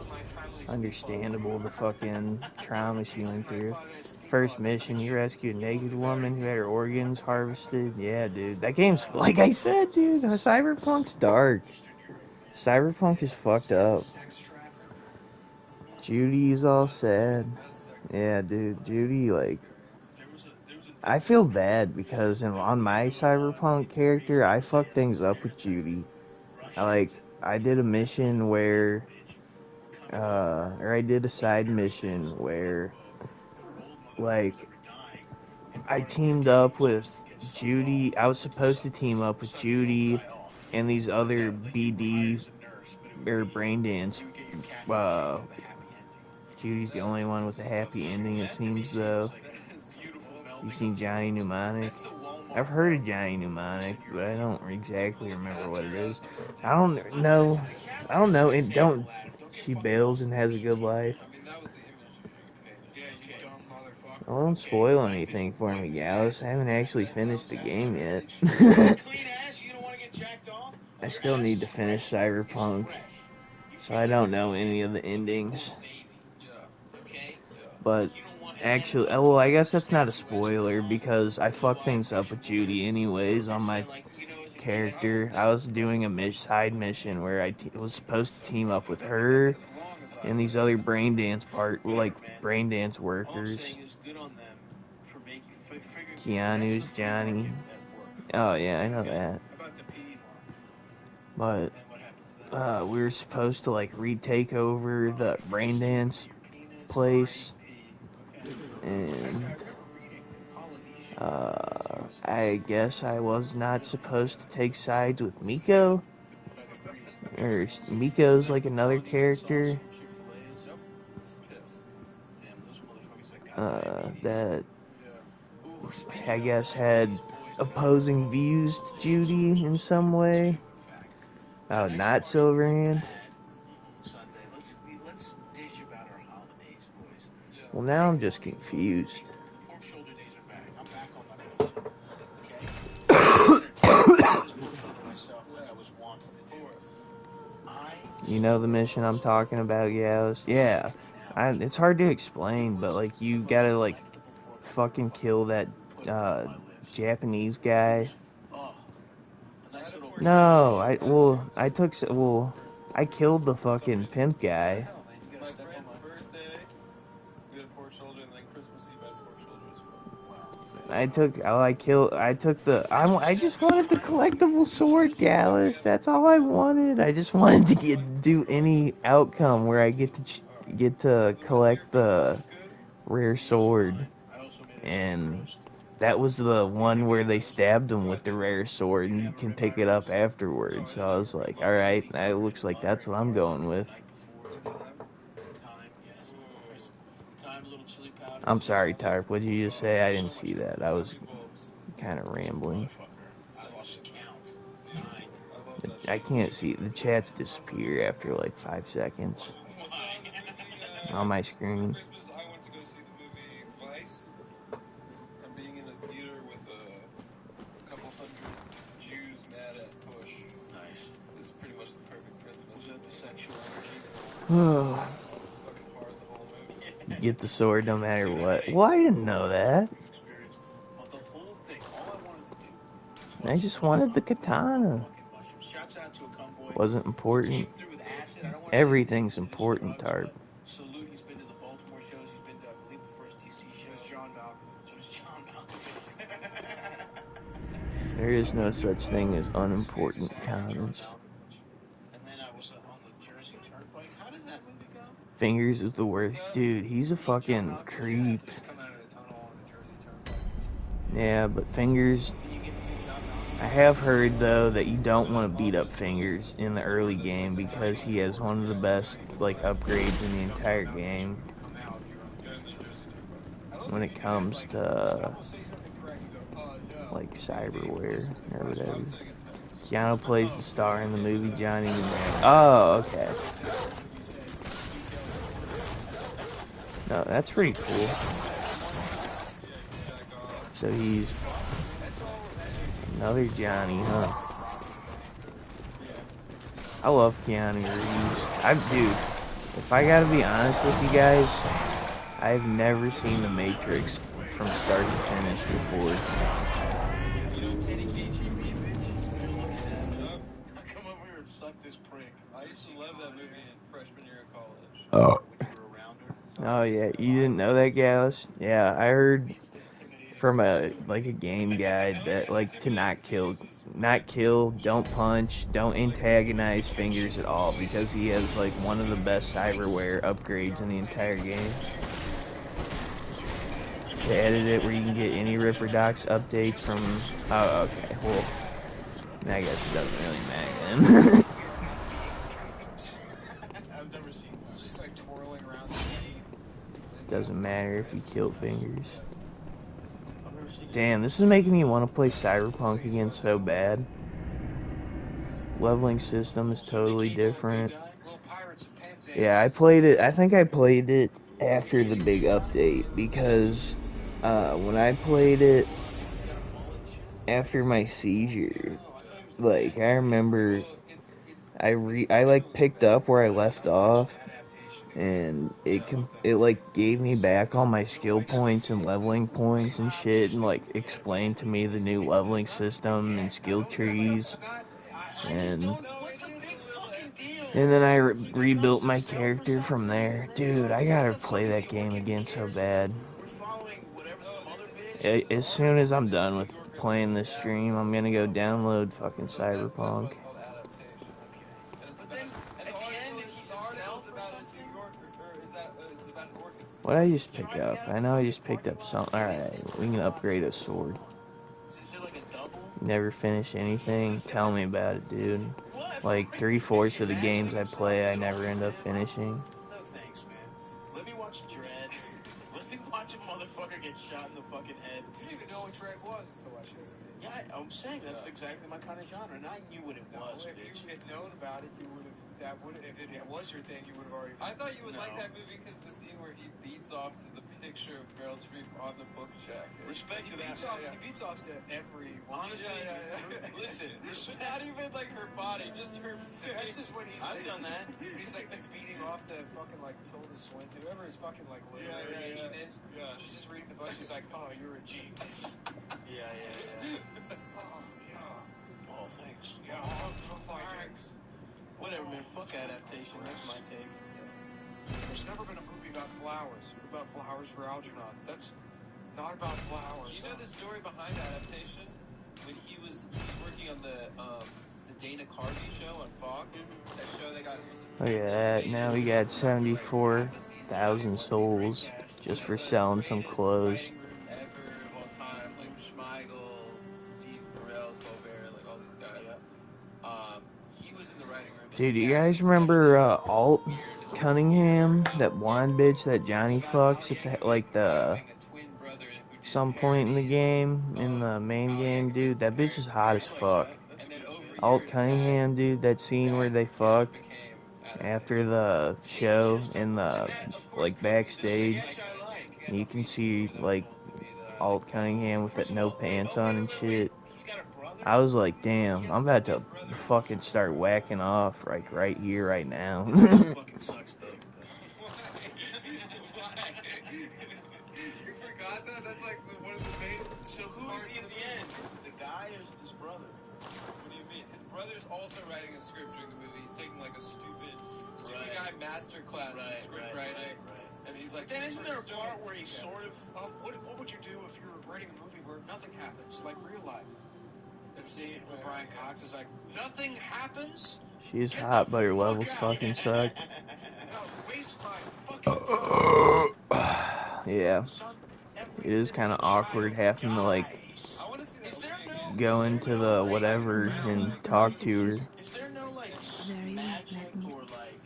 understandable the fucking trauma she went through. First mission, you rescue a naked woman who had her organs harvested. Yeah, dude, that game's, like I said, dude, Cyberpunk's dark. Cyberpunk is fucked up. Judy's all sad. Yeah, dude, Judy, like, I feel bad because on my Cyberpunk character, I fucked things up with Judy. I did a mission where, or I did a side mission where, like, I teamed up with Judy. I was supposed to team up with Judy and these other BD or brain dance. Judy's the only one with a happy ending, it seems, though. You seen Johnny Mnemonic? I've heard of Johnny Mnemonic, but I don't exactly remember what it is. I don't know. It don't. She bails and has a good life. I mean, that was the image you painted. Yeah, you dumb motherfucker. Well, don't spoil anything for me, Gallus. I haven't actually finished the game yet. Clean ass, you don't want to get jacked off? I still need to finish Cyberpunk, so I don't know any of the endings. Yeah. Okay? But actually, well, I guess that's not a spoiler because I fucked things up with Judy anyways on my character. I was doing a side mission where I was supposed to team up with her and these other brain dance workers. Keanu's Johnny. Oh yeah, I know that. But we were supposed to like retake over the brain dance place, and I guess I was not supposed to take sides with Miko, or Miko's like another character that I guess had opposing views to Judy in some way. Oh, not Silverhand. Well, now I'm just confused. You know the mission I'm talking about, Gauss? Yeah. It's hard to explain, but like you gotta like fucking kill that Japanese guy. No, I killed the fucking pimp guy. My friend's birthday, we had a pork shoulder, and then Christmas Eve I had pork shoulder as well. I just wanted the collectible sword, Gallus. That's all I wanted. I just wanted to do any outcome where I get to collect the rare sword. And that was the one where they stabbed him with the rare sword, and you can pick it up afterwards. So I was like, alright, it looks like that's what I'm going with. I'm sorry, Tarp, what did you just say? I didn't see that. I was kind of rambling. I can't see. The chats disappear after like 5 seconds on my screen. Christmas, I went to go see the movie Vice, and being in a theater with a couple hundred Jews mad at Bush. Nice. Is pretty much the perfect Christmas. Was that the sexual energy? Fucking hard the whole movie. Get the sword no matter what. Well, I didn't know that. I just wanted the katana. Wasn't important. Everything's important, Tarp. He's been to the Baltimore shows. He's been to, I believe, the first DC show. It was John Malkovich. There is no such thing as unimportant comments. And then I was on the Jersey Turnpike. How does that movie go? Fingers is the worst. Dude, he's a fucking creep. Yeah, but Fingers... I have heard, though, that you don't want to beat up Fingers in the early game because he has one of the best, like, upgrades in the entire game when it comes to, like, cyberware or whatever. Keanu plays the star in the movie Johnny Mnemonic. Oh, okay. No, that's pretty cool. So he's another Johnny, huh? I love Keanu Reeves. Dude, if I gotta be honest with you guys, I've never seen The Matrix from start to finish before. Come over here and suck this prick. I used to love that movie in freshman year of college. Oh yeah, you didn't know that, Gallus? Yeah, I heard from a game guide that like to not kill, don't punch, don't antagonize Fingers at all because he has like one of the best cyberware upgrades in the entire game. They added it where you can get any Ripper Docs updates from. Oh, okay. Well, I guess it doesn't really matter then. I've never seen that. It's just like twirling around the Doesn't matter if you kill Fingers. I've never seen damn, this is making me want to play Cyberpunk again so bad. Leveling system is totally different. Little pirates and Penzance. Yeah, I played it. I think I played it after the big update because when I played it after my seizure, like I remember I like picked up where I left off, and it like gave me back all my skill points and leveling points and shit, and like explained to me the new leveling system and skill trees, and then I rebuilt my character from there. Dude, I gotta play that game again so bad. As soon as I'm done with playing this stream, I'm gonna go download fucking Cyberpunk. What did I just pick up? I know I just picked up some. Alright, we can upgrade a sword. Never finish anything? Tell me about it, dude. Like 3/4 of the games I play, I never end up finishing. No thanks, man. Let me watch Dread. Let me watch a motherfucker get shot in the fucking head. You didn't even know what Dread was until I showed it to you. Yeah, I'm saying that's exactly my kind of genre, and I knew what it was. If you had known about it, you would have. If it was your thing, you would have already. I thought you would like that movie because the scene where he beats off to the picture of Meryl Streep on the book jacket. Respect to that. He beats off to every. Honestly, listen. Not even like her body, just her face. That's just what he's. I've done that. He's like beating off the fucking like Tilda Swinton, whoever his fucking like literary agent is. Yeah. She's just reading the book. She's like, "Oh, you're a genius." Yeah. Oh yeah. Oh, thanks. Yeah. Fuck my drinks. Whatever, man. Fuck adaptation. That's my take. There's never been a movie about flowers. About flowers for Algernon. That's not about flowers. Do you know the story behind adaptation? When he was working on the Dana Carvey show on Fox, that show they got. Look at that. Now we got 74,000 souls just for selling some clothes. Dude, you guys remember Alt Cunningham, that blonde bitch that Johnny fucks at the some point in the game, in the main game, dude? That bitch is hot as fuck. Alt Cunningham, dude, that scene where they fuck after the show in the like backstage, you can see like Alt Cunningham with that no pants on and shit. I was like, damn, I'm about to fucking start whacking off like right here, right now. Fucking sucks, though. You forgot that? That's like one of the main. So who is he in the end? Is it the guy or is it his brother? What do you mean? His brother's also writing a script during the movie. He's taking like a stupid guy master class in script writing. And he's like, then isn't there a part where he sort of... What would you do if you were writing a movie where nothing happens, like real life? Let's see, where Brian Cox is like, nothing happens? She is hot, but her levels fucking suck. Waste my fucking Yeah. It is kind of awkward having to like go into the whatever and talk to her. Is there no like Very well, magic let me- or like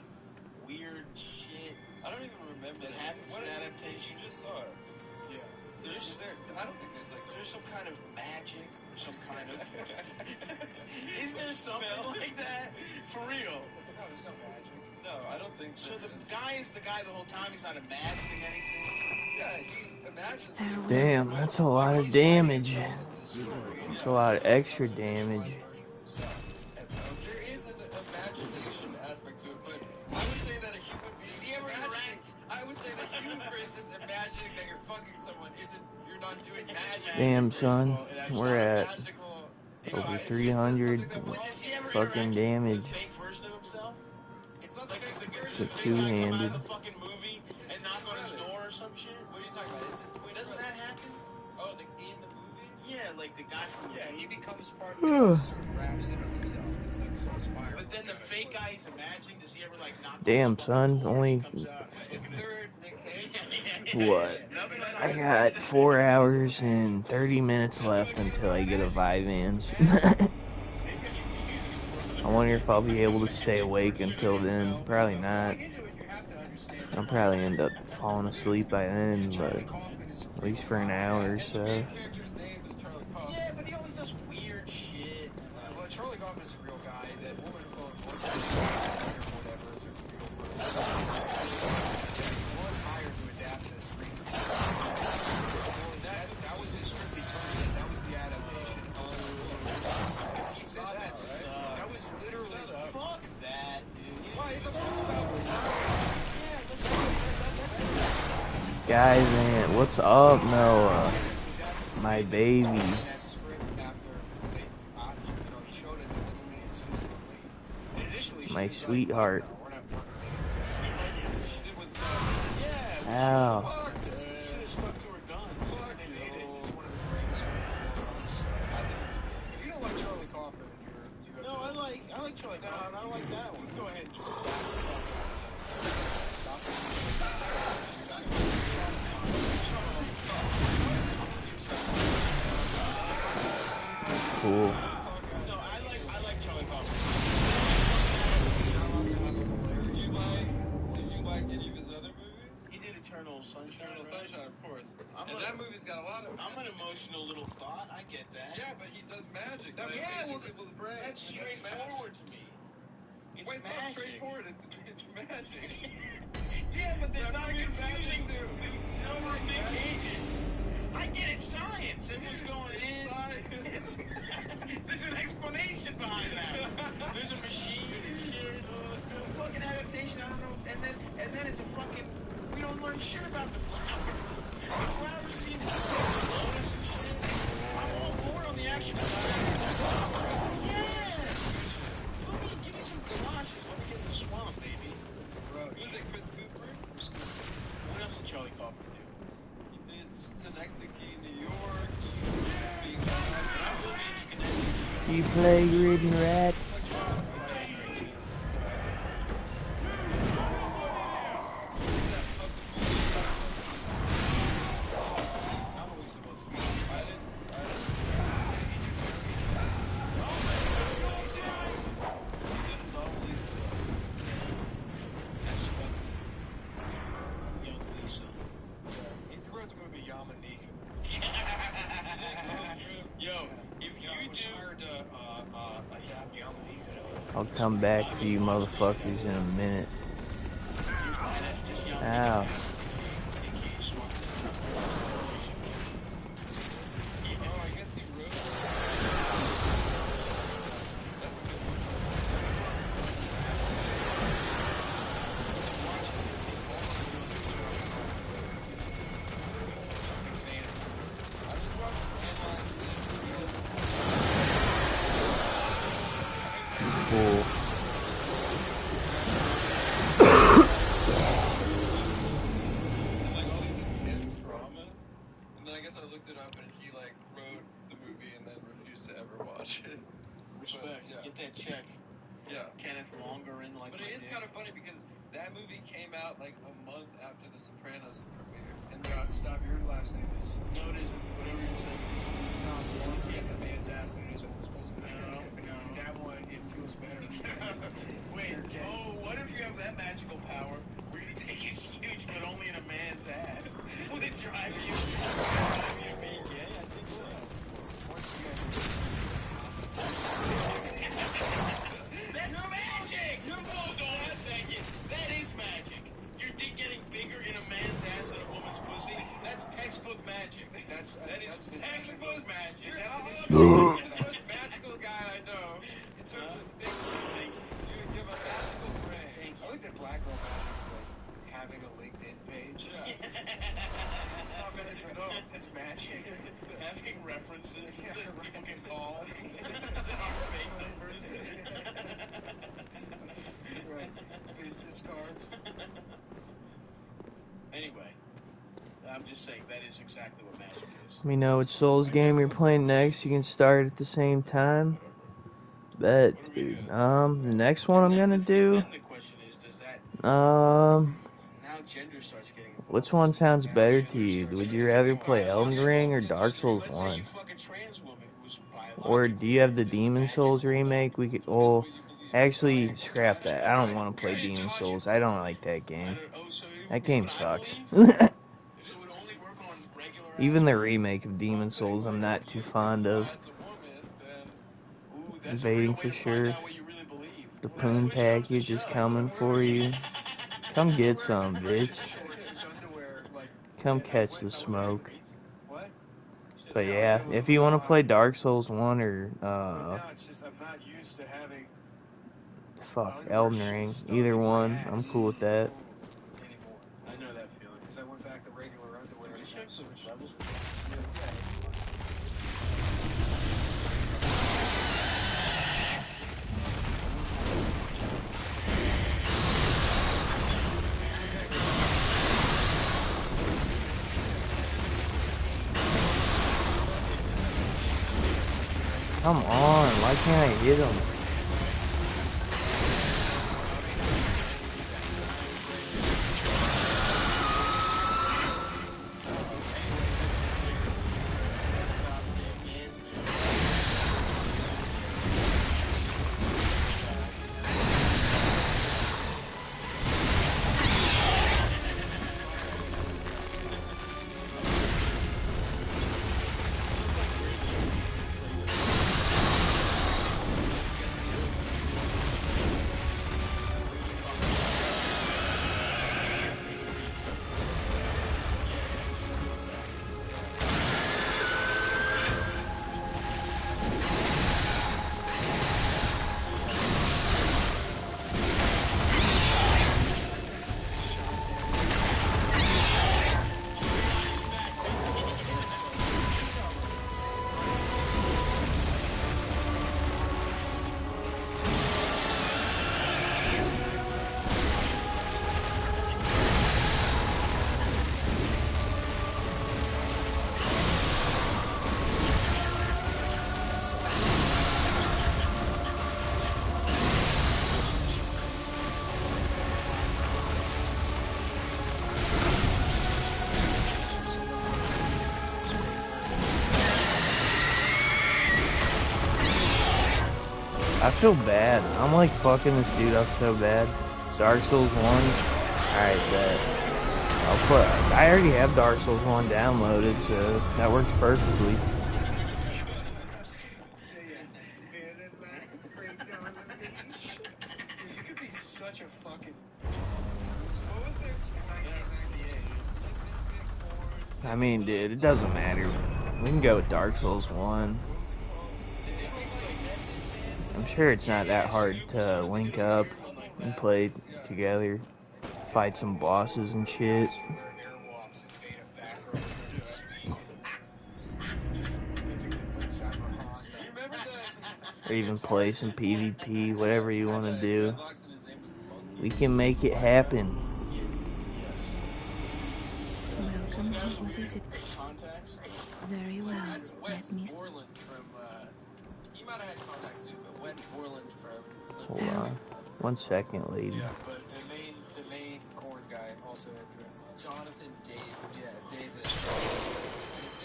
weird shit I don't even remember that happens in adaptation? You just saw it. Yeah. There's I don't think there's like. there's some kind of magic or some kind of. Is there something like that for real? No, there's no magic. No, I don't think So the guy is the guy the whole time. He's not imagining anything. Yeah, he imagines. Farewell. Damn, that's a lot of damage. That's a lot of extra damage. There is an imagination aspect to it, but I would say that a human being. Does he ever interact? I would say that you, for instance, imagining that you're fucking someone you're not doing magic. Damn, son, we're at Magical. over 300 fucking damage. The fake version of himself? It's not Like like he's a It's good a guy come out two-handed. of the fucking movie and knock on his door or some shit. What are you talking about? It's his twin Doesn't brother. that happen? Oh, like in the movie? Yeah, like the guy from Yeah, he becomes part of it. Sort of wraps it on himself. It's like so inspiring. But then the fake guy he's imagining, does he ever like knock on Damn, his son, fucking door only- and he comes out fucking Third Nick Cage. What? I got 4 hours and 30 minutes left until I get a Vyvanse. I wonder if I'll be able to stay awake until then. Probably not. I'll probably end up falling asleep by then, but at least for an hour or so. Character's name him as a real guy. That woman who was or whatever is a real person. He was hired to adapt the screen. Well, that was his script he turned in. That was the adaptation of the book. Because he said that, right? That was literally. Fuck that, dude. Why? It's a book about flowers. Yeah, that's it. Guys, man, what's up, Noah? My baby. That script after they, he showed it to me as soon as we were late. And initially, she My was sweetheart. like, no, we're not working together. She did with Ow. She should have stuck to her guns. and they made it. It's one of the greatest films. If you don't like Charlie Kaufman, then you have No, I like Charlie Kaufman. I don't like that one. Go ahead and just stop Cool. No, I like Charlie Kaufman. Did you like any of his other movies? He did Eternal Sunshine. Eternal Sunshine, of course. I'm That movie's got a lot of. I'm an emotional little thought. I get that. Yeah, but he does magic. Yeah, Like, well, people's brains. That's straightforward to me. It's Wait, it's not magic. straightforward. It's magic. Yeah, but there's That not a movie's confusing magic, too. number of big pages. I get it, science. And what's going in. There's an explanation behind that. There's a machine and shit. Fucking adaptation, I don't know. And then it's a fucking. We don't learn shit about the flowers. The flowers seem to lotus and shit. I'm all bored on the actual side. Yes! Give me some galoshes. Let me get in the swamp, baby. Who's it, Chris Cooper? What else did Charlie Kaufman do? He did Synecdoche, New York. I will be in Schenectady. Do you play Ridden Rat? I'll come back for you motherfuckers in a minute. Ow. Cool. Respect. Yeah. Get that check. Yeah. Kenneth Longer in like. But it is kind of funny because that movie came out like a month after The Sopranos premiere. And stop, your last name is. No, it isn't. Whatever you say. Stop. Once you have a man's ass and it is a woman's pussy. No. That one, it feels better. Wait. Oh, what if you have that magical power where your dick is huge but only in a man's ass? Would it drive you to be gay? I think so. Once you have. That's magic! Hold on a second. That is magic. Your dick getting bigger in a man's ass than a woman's pussy? That's textbook magic. That is textbook magic. You're the most magical guy I know. In terms of thinking, you have a magical brain. I like that Black Girl Magic is like having a LinkedIn page. Yeah. It's magic. Having references that people can call. Fake numbers. Right. Business cards. Anyway, I'm just saying that is exactly what magic is. Let me know which Souls game you're playing next. You can start at the same time. Bet, dude. The next one I'm gonna do. Then the question is, does that Now gender starts getting involved? which one sounds better to you? Would you rather play Elden Ring or Dark Souls Let's say 1? you fuck a trans woman who's biological. Or do you have the Demon Souls remake? We could, well, actually, scrap that. I don't want to play Demon Souls. I don't like that game. That game sucks. Even the remake of Demon Souls, I'm not too fond of. invading for sure. The poon package is coming for you. Come get some, bitch. Come catch the smoke. What? But yeah, if you want to play Dark Souls 1 or, No, it's just I'm not used to having Elden Ring, either one, I'm cool with that. anymore. I know that feeling. Because I went back to regular underwear Can we and check I some switched. levels? Come on, why can't I hit him? I feel bad. I'm like fucking this dude up so bad. Dark Souls 1. Alright, bet. I already have Dark Souls 1 downloaded, so that works perfectly. You could be such a fucking. What was there in 1998? I mean, dude, it doesn't matter. We can go with Dark Souls 1. I'm sure it's not that hard to link up and play together. Fight some bosses and shit. Or even play some PvP, whatever you want to do. We can make it happen. Welcome. What is it? Very well. Let me. You might have had contacts too, but West Borland from. Hold on. 1 second, lady. Yeah, but the main corn guy also had Jonathan Davis. Yeah, Davis.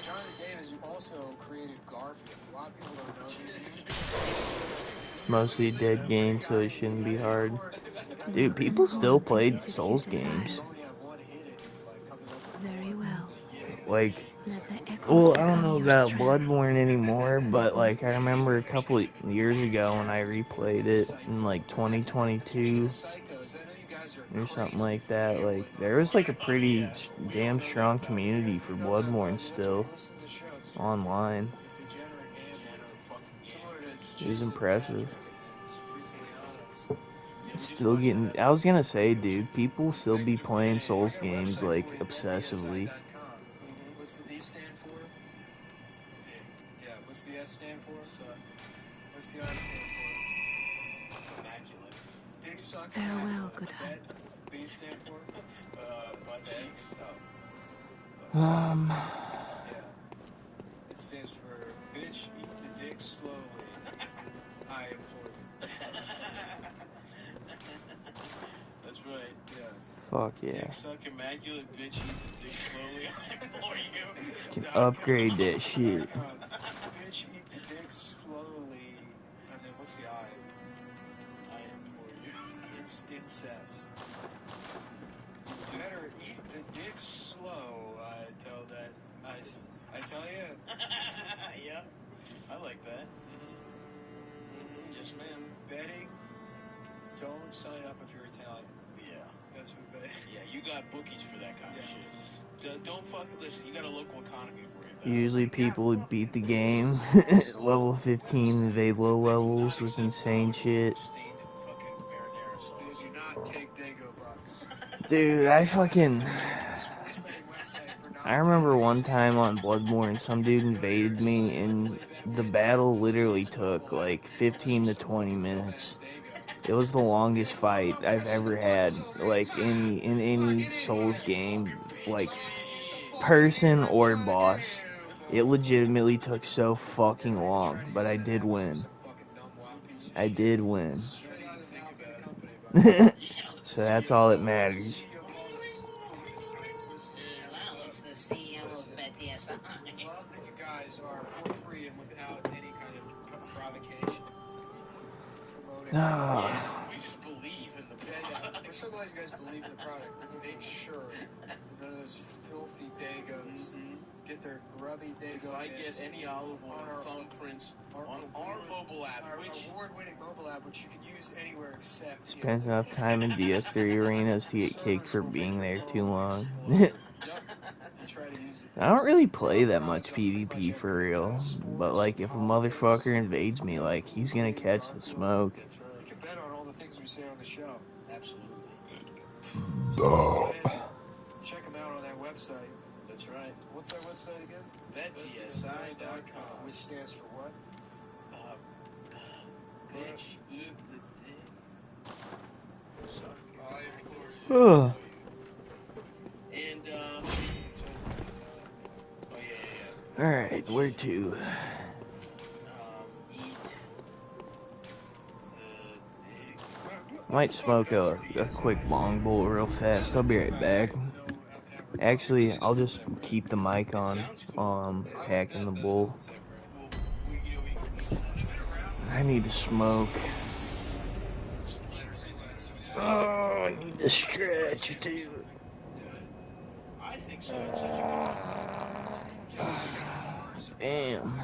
Jonathan Davis also created Garfield. A lot of people don't know that. Mostly a dead game, so it shouldn't be hard. Dude, people still play Souls games. Very well. Like, Let the echoes well, I don't become know your about strength. Bloodborne anymore, but like I remember a couple of years ago when I replayed it in like 2022 or something like that. Like there was like a pretty damn strong community for Bloodborne still online. It was impressive. Still getting. I was gonna say, dude, people still be playing Souls games like obsessively. What's the D stand for? Yeah, what's the S stand for? What's the I stand for? Immaculate. Dick suck. Farewell, good heart. What's the B stand for? Butt cheeks. Um, Yeah. It stands for bitch, eat the dick slowly. I implore you. That's right. Yeah. fuck yeah. Dick suck immaculate bitch eat the dick slowly. I implore you. Can upgrade that shit. Bitch eat the dick slowly. And then what's the I? I implore you. It's incest. You better eat the dick slow. I tell that. I tell you. Yeah. I like that. Yes, ma'am. Betting, don't sign up if you're Italian. Yeah. That's what betting. Yeah, you got bookies for that kind of shit. Don't fucking listen. You got a local economy to worry about. Usually people who beat the game, level 15, invade low levels with insane shit. Stained in fucking marinara sauce. Do not take Dago bucks. Dude, I fucking... Sports betting website for I remember one time on Bloodborne, some dude invaded me, and the battle literally took like 15 to 20 minutes. It was the longest fight I've ever had, like in any Souls game, like person or boss. It legitimately took so fucking long, but I did win. I did win. So that's all that matters. Hello, it's the CEO of PT.5. Love that you guys are for free and without any kind of provocation. Promoting. We just believe in the product. We're so glad you guys believe in the product. Make sure none of those filthy Dagos get their grubby Dago. If I get any olive oil thumbprints on our mobile app, our which award-winning mobile app, which you can use anywhere except here. Spent enough time in DS3 arenas to get kicked for being there too long. I don't really play that much PvP for real, but like if a motherfucker invades me, like he's gonna catch the smoke. You can bet on all the things we say on the show. absolutely. So go ahead, check them out on that website. That's right. What's that website again? PetDSI.com. Which stands for what? Bitch, eat the dick. Ugh. And, Alright, where to? eat the dick. Might smoke a quick long bowl real fast. I'll be right back. Actually, I'll just keep the mic on packing the bowl. I need to smoke. Oh, I need to stretch too. I think so. Damn.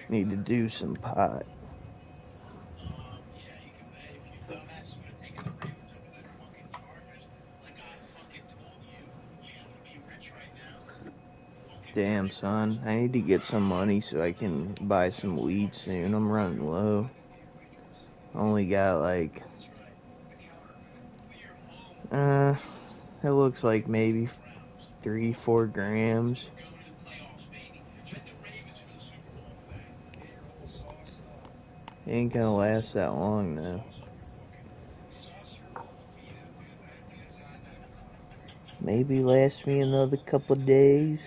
Need to do some pot. Yeah, you can bet if you dumbass would have taken the Ravens over their fucking Chargers, like I fucking told you, you would be rich right now. Damn, son. I need to get some money so I can buy some weed soon. I'm running low. Only got like... it looks like maybe 3-4 grams. Ain't gonna last that long though. Maybe last me another couple days.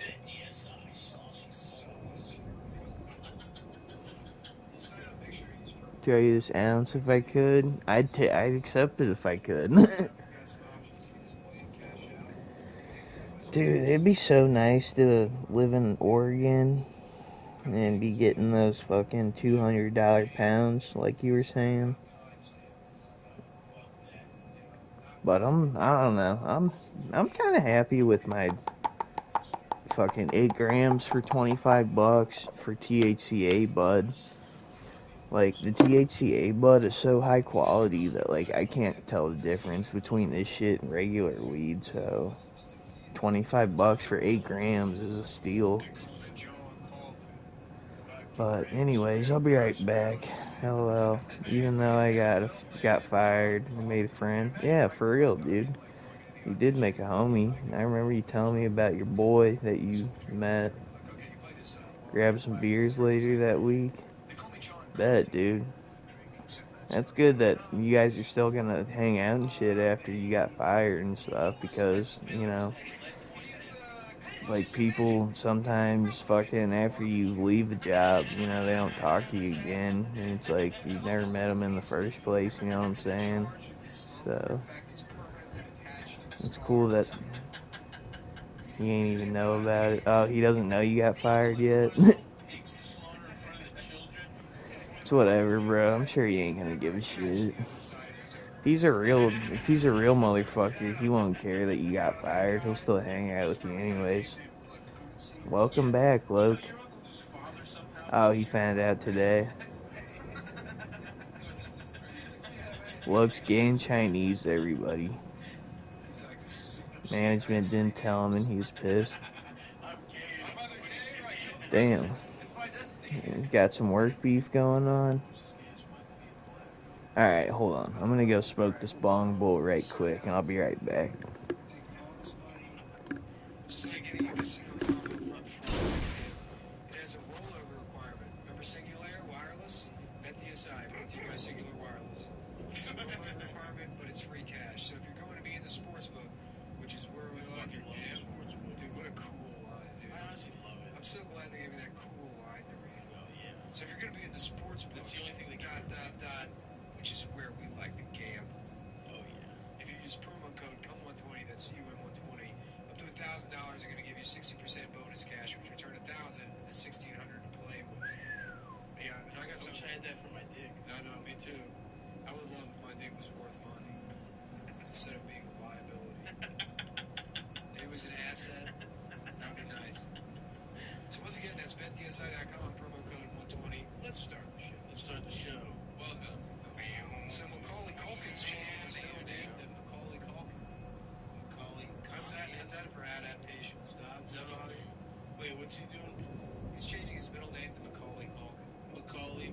Try this ounce if I could. I'd accept it if I could. Dude, it'd be so nice to live in Oregon and be getting those fucking $200 pounds like you were saying. But I don't know. I'm kind of happy with my fucking 8 grams for $25 for THCA bud. Like the THCA bud is so high quality that like I can't tell the difference between this shit and regular weed. So $25 for 8 grams is a steal. But anyways, I'll be right back. LOL. Even though I got fired and made a friend. Yeah, for real, dude. You did make a homie. I remember you telling me about your boy that you met. Grabbed some beers later that week. Bet, dude. That's good that you guys are still gonna hang out and shit after you got fired and stuff, because, you know, like people sometimes fucking after you leave the job, you know, they don't talk to you again, and it's like you never met them in the first place, you know what I'm saying? So it's cool that he ain't even know about it. Oh, he doesn't know you got fired yet? It's whatever, bro. I'm sure he ain't gonna give a shit. If he's a real motherfucker, he won't care that you got fired. He'll still hang out with you anyways. See, Welcome back, Luke. Your uncle whose father somehow. Oh, he found out today. Luke's getting Chinese, everybody. he's like, this is Management didn't tell him and he was pissed. I'm gay. I'm either gay or I killed a Damn. president. It's my destiny. He's got some work beef going on. Alright, hold on. I'm gonna go smoke this bong bowl right quick and I'll be right back. taking all this money, just like getting a casino combo up front. It has a rollover requirement. Remember Singular Wireless? PT.5 brought to you by Singular Wireless. It's a rollover requirement, but it's free cash. So if you're going to be in the sports book, which is where we fucking am, dude, what a cool line, dude. I honestly love it. I'm so glad they gave me that cool line to read. Oh, yeah. So if you're going to be in the sports book, That's the only thing they dot, which is where we like to gamble. Oh, yeah. If you use promo code COME120, that's CUM120, up to $1,000 are going to give you 60% bonus cash, which return $1,000 to $1,600 to play with. Yeah, and I got I some. wish I had that for my dick. No, me too. I would love if my dick was worth money instead of being a liability. If it was an asset, that would be nice. So once again, that's betdsi.com, promo code 120. Let's start the show. Welcome. So Macaulay Culkin's changing his middle name to Macaulay Culkin. How's that for adaptation stuff? Wait, what's he doing? He's changing his middle name to Macaulay Culkin. Macaulay,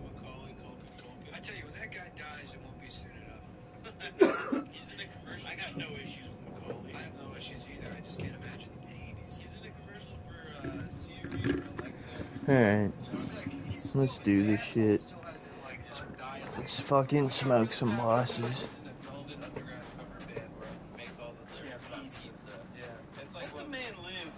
Culkin. I tell you, when that guy dies, it won't be soon enough. He's in a commercial. I got no issues with Macaulay. I have no issues either. I just can't imagine the pain. He's in a commercial for Siri or Alexa. Alright, He's let's do this shit. still hasn't, like, undiagnosed. Let's fucking smoke some bosses. In a Velvet Underground cover band where it makes all the lyrics about pizza. Yeah. It's like Let the man live.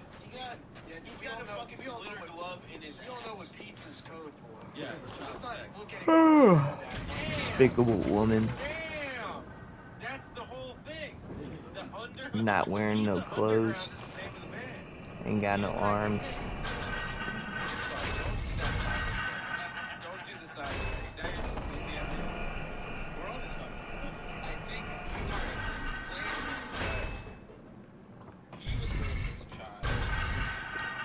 He's got a fucking glitter glove in his We all know what pizza's code for. Yeah, Let's not look at it. Despicable woman. Damn! That's the whole thing. The Not wearing no Pizza clothes. Underground is the name of the band. Ain't got no arms. Don't do the side thing. Now you're just making me happy. We're on to something. I think, sorry, explain to me that he was raped as a child.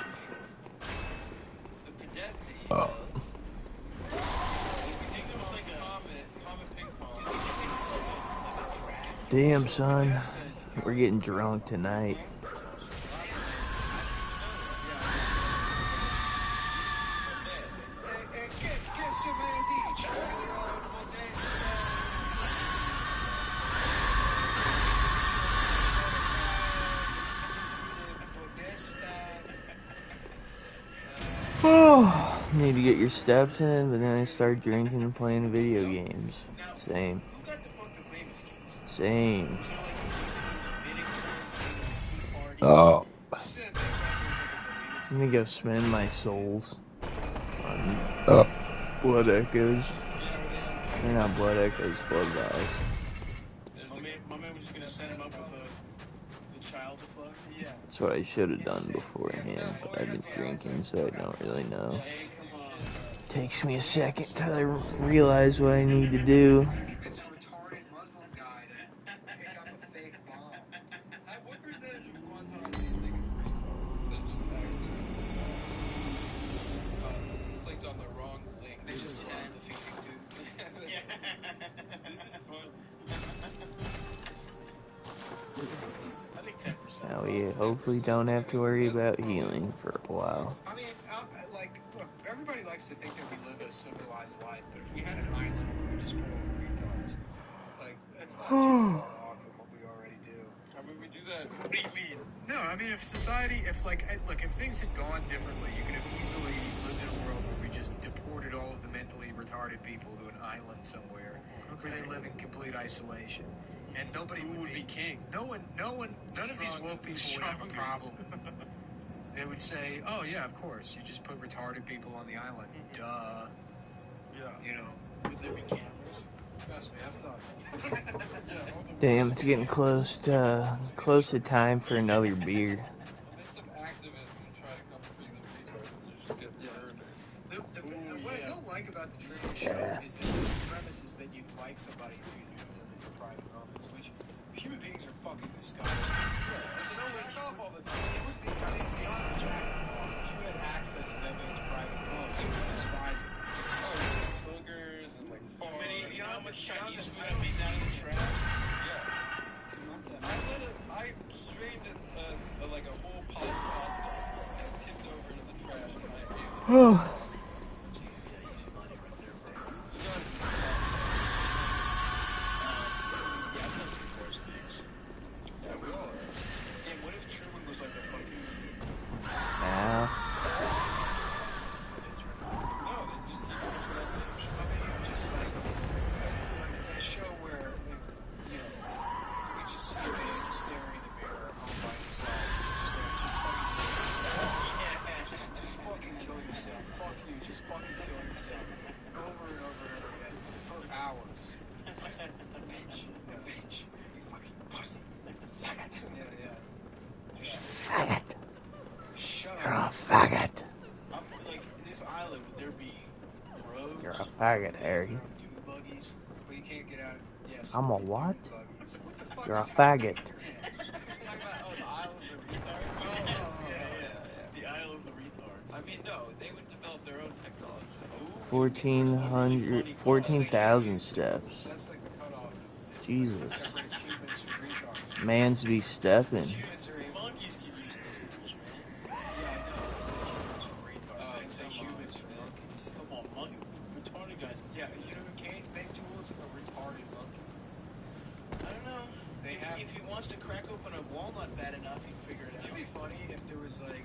For sure. The pedestal was. We think there was like a Comet ping pong. Damn, son. We're getting drunk tonight. Oh, need to get your steps in, but then I start drinking and playing video games. Same. Who got to fuck the famous kids? Same. So like, you think there was a bidding Oh. Party. I'm gonna go spend my souls on blood echoes. They're not blood echoes, blood vials. My man was just gonna set him up with a child to fuck. Yeah. That's what I should have done beforehand, but I've been drinking, so I don't really know. Hey, come on. Takes me a second till I realize what I need to do. It's a retarded Muslim guy to pick up a fake bomb. What percentage of Guantanamo do you think is retards that just accidentally clicked on the wrong link? They just love the feeding tube. This is fun. I think 10%. Now we hopefully don't have to worry about healing for a while. I mean, look, everybody likes to think that we live a civilized life, but if we had an island where we just were all retards, like, that's not too far off from what we already do. I mean, we do that. What do you mean? No, I mean, if society, if things had gone differently, you could have easily lived in a world where we just deported all of the mentally retarded people to an island somewhere where they live in complete isolation. And nobody would be king. None of these woke people would have a problem. They would say, oh yeah, of course, you just put retarded people on the island. Duh. Yeah. You know. Would there be cameras? Trust me, I've thought. Damn, it's getting close to time for another beer. And some activists who try to come free the retards and just get murdered. What I don't like about the trivia show is that the premise is that you like somebody who you use them in your private moments, which human beings are fucking disgusting. There's no jack off all the time. It would be, I mean, beyond the jack off, I strained like a whole pot of pasta and it tipped over into the trash and I ate it. Yeah, easy money right there, bro. You got it. Yeah, I've done some gross things. Yeah, we all are. Damn, what if Truman was like a fucking... Now, No, they just keep going for that bitch. I mean, just like that show where, you know, you could just see a man staring in the mirror all by himself. Just fucking kill yourself. Fuck you, just fucking kill yourself. Over and over and over again. For hours. Bitch. Yeah. Bitch. You fucking pussy. Faggot. Yeah. faggot. Shut You're up. a faggot. I'm like, this island, would there be roads? You're a faggot, Harry. Dune buggies? Well, you can't get out. Yes. I'm a what? What the fuck You're a is faggot. The Isle of the Retards? Yeah. The Isle of the Retards. I mean, no, they would develop their own technology. 14,000 steps. That's like the cutoff. Jesus. Separates humans from retards. Mans be stepping. Humans are able. Monkeys can use the tools, man. Yeah, I know. It's humans from retards. I didn't say humans from monkeys. Come on, monkey. Retarded guys. Yeah, you know who can't make tools? A retarded monkey. I don't know. They have. If he wants to crack open a walnut bad enough, he'd figure it out. It'd be funny if there was like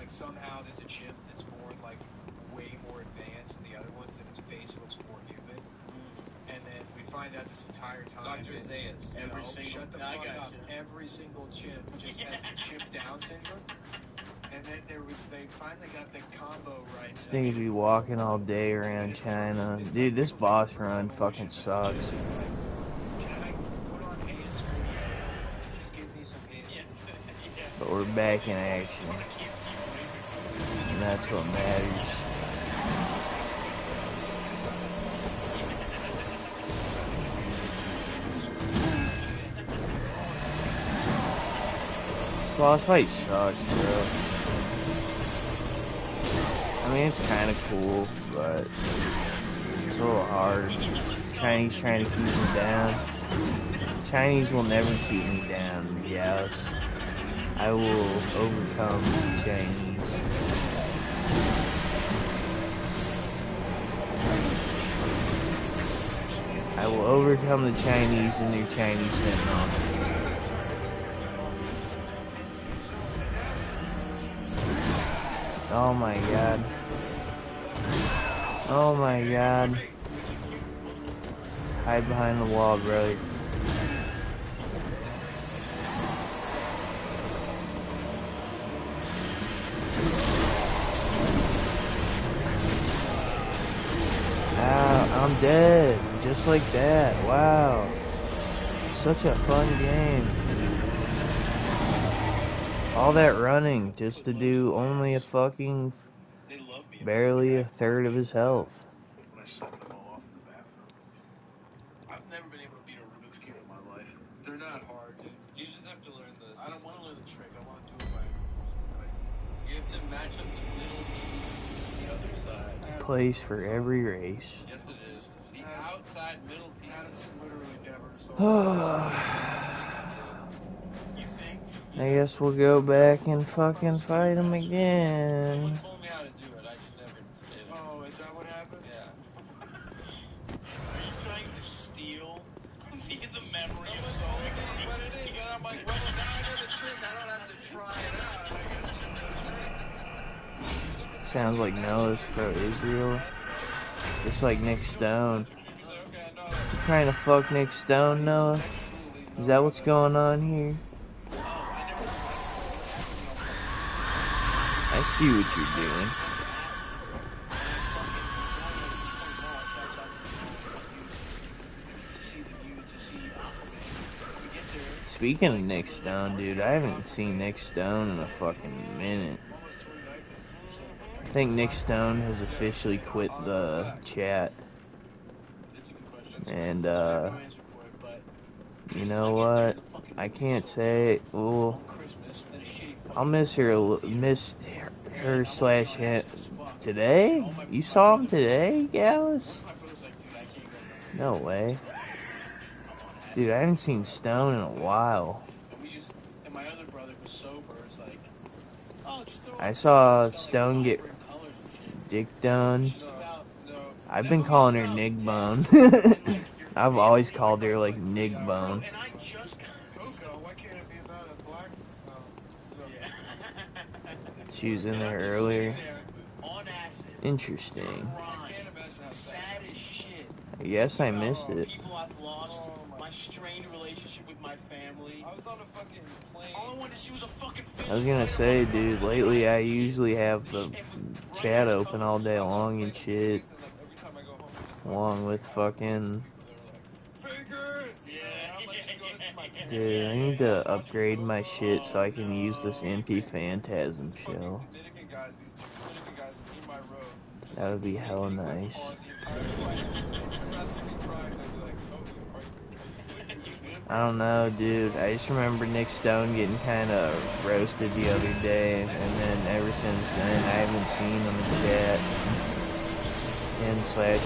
somehow there's a chimp that's born like way more advanced than the other ones, and its face looks more human. And then we find out this entire time. Dr. that- Zayas. Every single- shut the I fuck got up. you. Every single chimp just had the chimp Down syndrome. And then they finally got the combo right. This niggas be walking all day around China. Dude, this boss run fucking sucks. Just like, can I put on hands free? Just give me some hands free. Yeah. But we're back in action. And that's what matters. Boss fight sucks, bro. I mean, it's kind of cool, but it's a little hard. Chinese trying to keep me down. Chinese will never keep me down, yes. I will overcome the Chinese. I will overcome the Chinese and their Chinese fentanyl. Oh my god. Oh my god. Hide behind the wall, brother. Ow, I'm dead. Just like that. Wow. Such a fun game. All that running just to do only a fucking They love me. barely a third of his health. When I suck them all off in the bathroom. I've never been able to beat a Rubik's Cube in my life. They're not hard, dude. You just have to learn the I don't system. want to learn the trick. I want to do it by... You have to match up the middle pieces to the other side. Place for every race. Yes, it is. The outside middle Adam's pieces. literally never solved. You think? I guess we'll go back and fucking fight him again. Someone told me how to do it. I just never did it. Oh, is that what happened? Yeah. Are you trying to steal the memory of Someone solving told me what it is. And I'm like, well, now I know the trick. I don't have to try it out. I guess it's the trick. Sounds like Noah's pro-Israel. Just like Nick Stone. Trying to fuck Nick Stone, Noah? Is that what's going on here? I see what you're doing. Speaking of Nick Stone, dude, I haven't seen Nick Stone in a fucking minute. I think Nick Stone has officially quit the chat. And, you know what? I can't say, well, I'll miss her slash him. Today? You saw him today, Gallus? No way. acid. Dude, I haven't seen Stone in a while. And my other brother was sober. It's like, oh, just throw I up saw stuff, Stone like, get vibrant colors and shit. dick It's done. just about, I've that been movie's calling her about Nig death Bone. and, like, your I've family. always You're called her like like 3 Nig hours. bro, Bone. and I just got Coco, why can't it be about a black? It's about yeah. She was in And there I'm just earlier. sitting there on acid, Interesting. I crying, can't imagine how sad as shit. Yes, I About missed it. people I've lost, Oh my my strained relationship with my family. I was on a fucking plane. All I wanted to see was a fucking fish. I was gonna fight a say, motherfucker dude, with a lately I trident and shit. usually have the And with bright chat ass open all colors. day I was on a long plane and in shit, Vegas, and like every time I go home, I just along with fucking. people that are like fingers. You know, and I'm like just going to see my parents. Dude, I need to upgrade my shit so I can use this MP Phantasm These fucking shell. Dominican guys, these 2 Dominican guys in my row, just That would be like hella drinking nice. hard the entire flight. They're not seeing me crying. They'll be like, "Oh, are you good?" I don't know, dude. I just remember Nick Stone getting kind of roasted the other day, and then ever since then, I haven't seen him in chat. Him/her,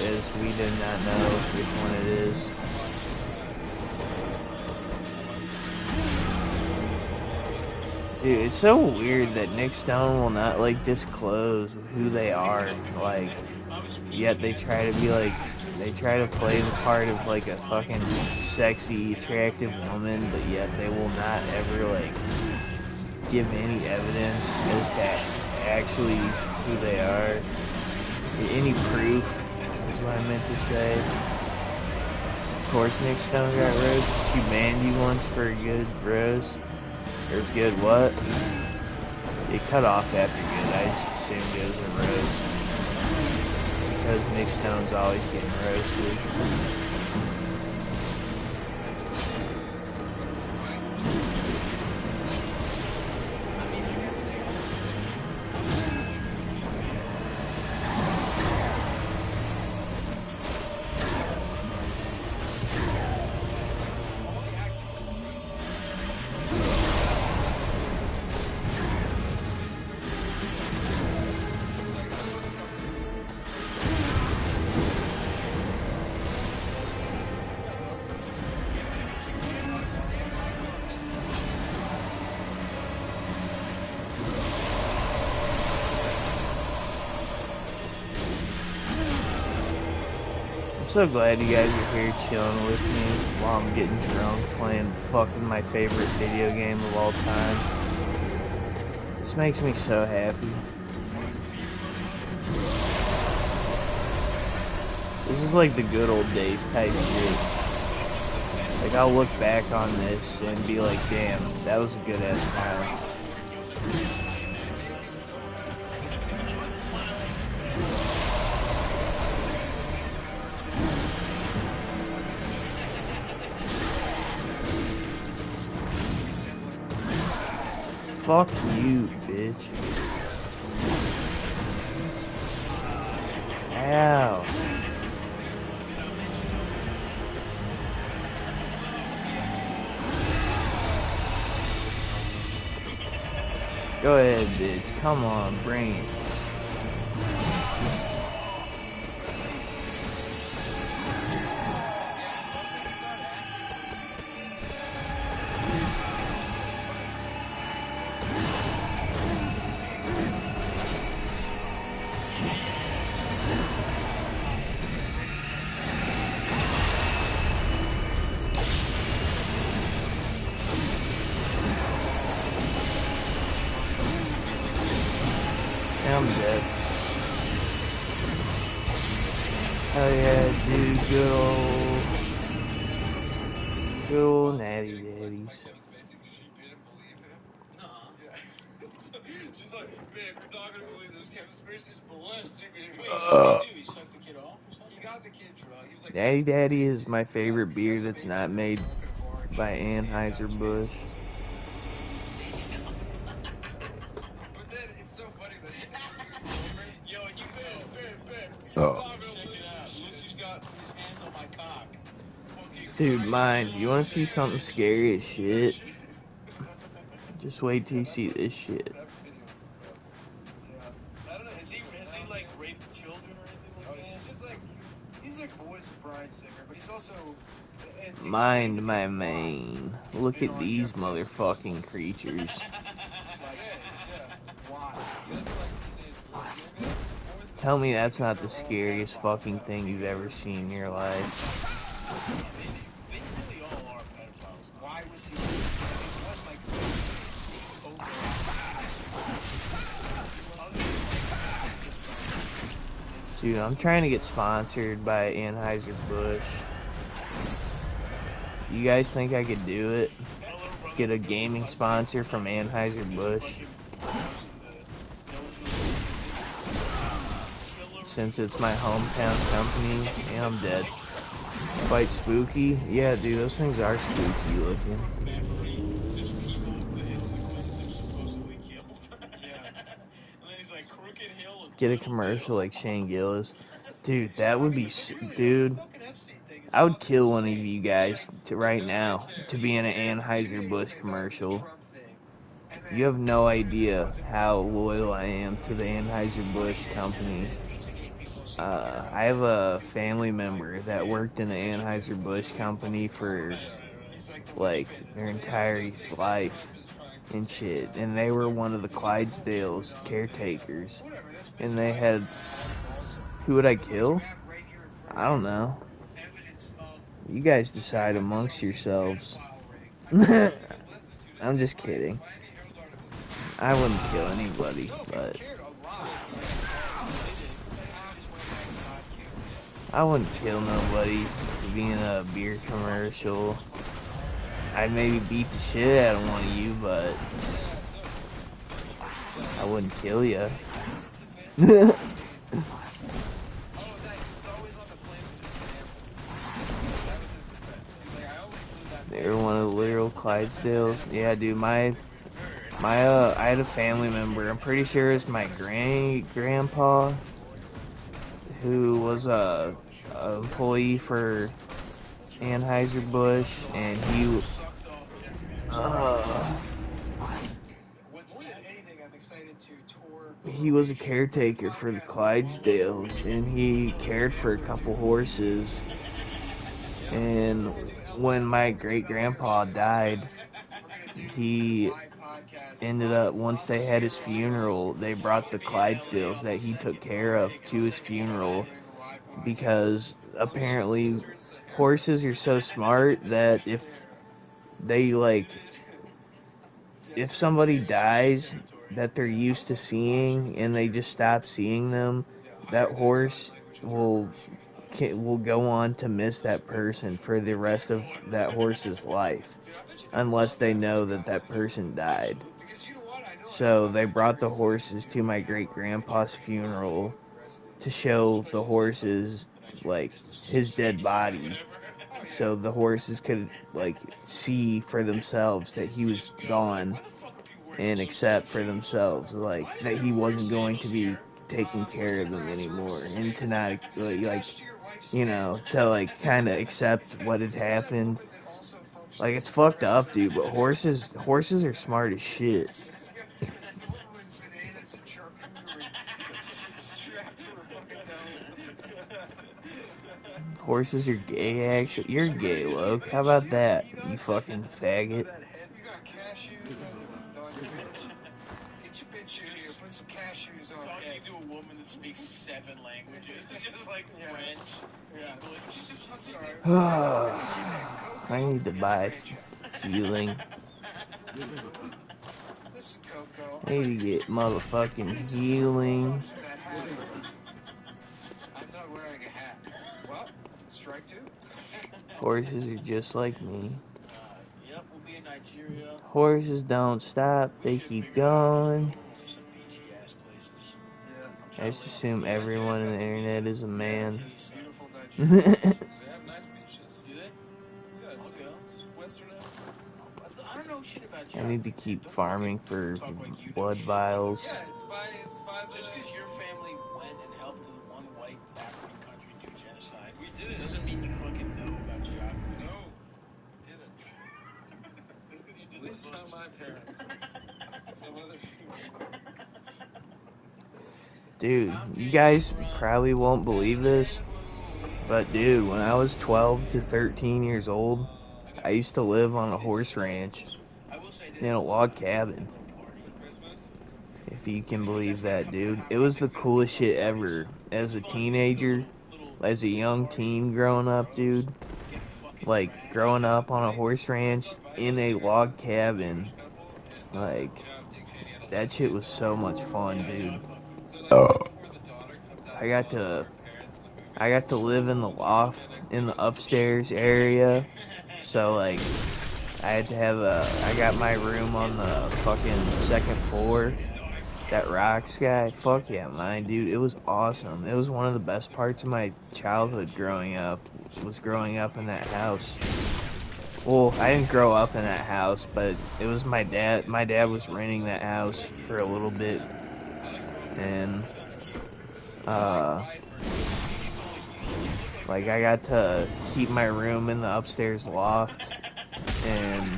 as we do not know which one it is. Dude, it's so weird that Nick Stone will not, like, disclose who they are, like, yet they try to be, like, they try to play the part of, like, a fucking sexy, attractive woman, but yet they will not ever, like, give any evidence as to actually who they are. Any proof, is what I meant to say. Of course, Nick Stone got roasted. She banned you once for a good roast. Or good what? It cut off after good. I just assumed it was a roast. Because Nick Stone's always getting roasted. I'm so glad you guys are here chilling with me while I'm getting drunk playing fucking my favorite video game of all time. This makes me so happy. This is like the good old days type shit. Like, I'll look back on this and be like, damn, that was a good ass time. Fuck you, bitch. Ow. Go ahead, bitch. Come on, bring it. I'm dead. Hell yeah, dude. Good old natty daddies. She didn't believe him. Yeah. She's like, babe, you're not gonna believe this. Kevin Spacey's molesting me. Wait, what did he do? He sucked the kid off or something? He got the kid drunk. He was like, Natty Daddy is my favorite beer that's not made by Anheuser-Busch. But then it's so funny that he said it to his girlfriend. Yo, you babe. Oh. Check it out. Look who's got his hand on my cock. Fucking Dude, crazy mine, son you of wanna a see something bitch. scary as shit? Just wait till you see this shit. That video's incredible. Yeah. I don't know. Has he like raped children or anything like that? He's just like he's like boys Brian Singer, but he's also Mind my mane. Look at these motherfucking creatures. Why? Just like teenage boys. Maybe that's the boys. Tell me that's not the scariest fucking thing you've ever seen in your life. They really all are pedophiles. Why was he? What, like, sneak over? Dude, I'm trying to get sponsored by Anheuser-Busch. You guys think I could do it? Get a gaming sponsor from Anheuser-Busch? Since it's my hometown company, yeah, I'm dead. Quite spooky? Yeah, dude, those things are spooky looking. There's people the Hillary Clintons have supposedly killed. And then he's like, Crooked Hill. Get a commercial like Shane Gillis. Dude, that would be... Dude, I would kill one of you guys right now to be in an Anheuser-Busch commercial. You have no idea how loyal I am to the Anheuser-Busch company. I have a family member that worked in the Anheuser-Busch company for, like, their entire life and shit. And they were one of the Clydesdales caretakers. And they had... Who would I kill? I don't know. You guys decide amongst yourselves. I'm just kidding. I wouldn't kill anybody, but... I wouldn't kill nobody to be in a beer commercial. I'd maybe beat the shit out of one of you, but... I wouldn't kill ya. They were one of the literal Clydesdales. Yeah, dude, I had a family member. I'm pretty sure it's my grandpa who was a employee for Anheuser-Busch, and he was a caretaker for the Clydesdales, and he cared for a couple horses. And when my great-grandpa died, he ended up, once they had his funeral, they brought the Clydesdales that he took care of to his funeral, because apparently horses are so smart that if they, like, if somebody dies that they're used to seeing and they just stop seeing them, that horse will go on to miss that person for the rest of that horse's life, unless they know that that person died. So they brought the horses to my great-grandpa's funeral to show the horses, like, his dead body, so the horses could, like, see for themselves that he was gone and accept for themselves, like, that he wasn't going to be taking care of them anymore, and to not, like, you know, to, like, kind of accept what had happened. Like, it's fucked up, dude, but horses are smart as shit. Horses are gay, actually. You're gay, Loke. How about that, you fucking faggot? Talking to a woman that speaks 7 languages, just like French, English. I need to buy healing. I need to get motherfucking healing. I'm not wearing a hat. Well, strike 2. Horses are just like me. Yep, we'll be in Nigeria. Horses don't stop, they keep going. I just assume everyone on the internet is a man. They have nice beaches. Do they? Yeah, it's Western Africa. I don't know shit about you. I need to keep farming for blood vials. Yeah, it's by Just because your family went and helped the one white African country do genocide, we did it. doesn't mean you fucking know about geography. No, we didn't. Just because you did At least not my parents. Some other people. Dude, you guys probably won't believe this, But dude, when I was 12 to 13 years old, I used to live on a horse ranch in a log cabin. If you can believe that, dude. It was the coolest shit ever. As a teenager, as a young teen growing up, dude. Like, growing up on a horse ranch in a log cabin. Like, that shit was so much fun, dude. I got to live in the loft in the upstairs area. So like I got my room on the fucking second floor. That rocks guy, fuck yeah, mine, dude. It was awesome. It was one of the best parts of my childhood growing up, was growing up in that house. Well, I didn't grow up in that house, but it was my dad. My dad was renting that house for a little bit, and like I got to keep my room in the upstairs loft. And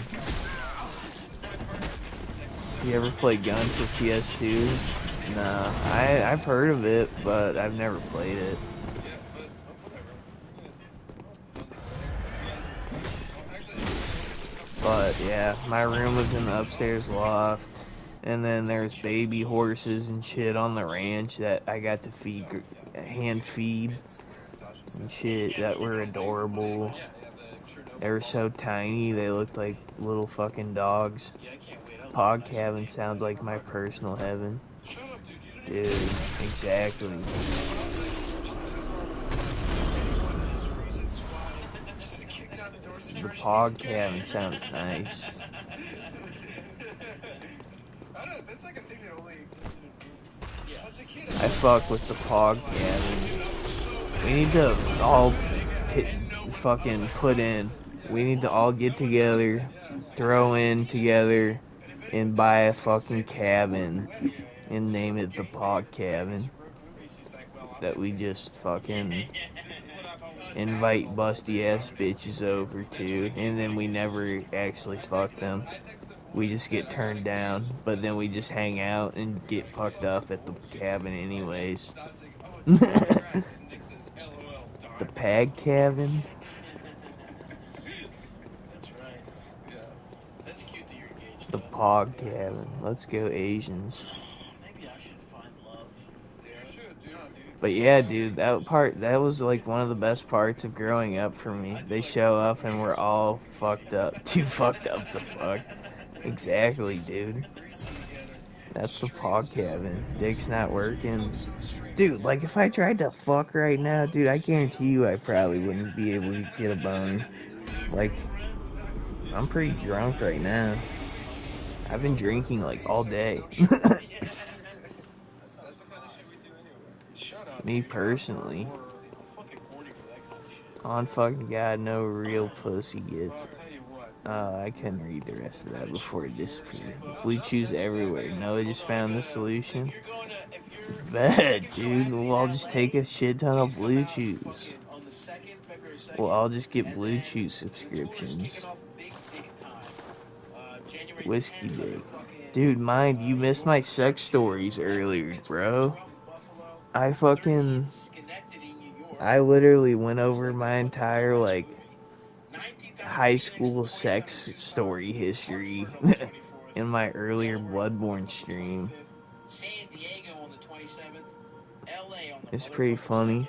you ever play Gun for PS2? Nah, I've heard of it, but I've never played it. But yeah, my room was in the upstairs loft, and then there's baby horses and shit on the ranch that I got to hand feed and shit that were adorable. They were so tiny, they looked like little fucking dogs. Pog cabin sounds like my personal heaven. Dude, exactly. The pog cabin sounds nice. I fuck with the pog cabin. We need to all we need to all get together, throw in together, and buy a fucking cabin and name it the pog cabin. That we just fucking invite busty ass bitches over to, and then we never actually fuck them. We just get turned down, but then we just hang out and get fucked up at the cabin anyways. The pag cabin? That's right. That's cute that you're engaged. The pog cabin. Let's go Asians. Maybe I should find love. But yeah, dude, that was like one of the best parts of growing up for me. They show up and we're all fucked up. Too fucked up to fuck. Exactly, dude. That's the pog cabin. Dick's not working. Dude, like if I tried to fuck right now, dude, I guarantee you I probably wouldn't be able to get a bone. Like, I'm pretty drunk right now. I've been drinking like all day. Me personally. On fucking God, no real pussy gets. I couldn't read the rest of that before it disappeared. Blue chews everywhere. No, I just found the solution. Bet, dude. We'll all just take a shit ton of Blue Chews. We'll all just get Blue Chew subscriptions. Whiskey dick. Dude, mind, you missed my sex stories earlier, bro. I literally went over my entire, like, high school sex story history in my earlier Bloodborne stream. It's pretty funny.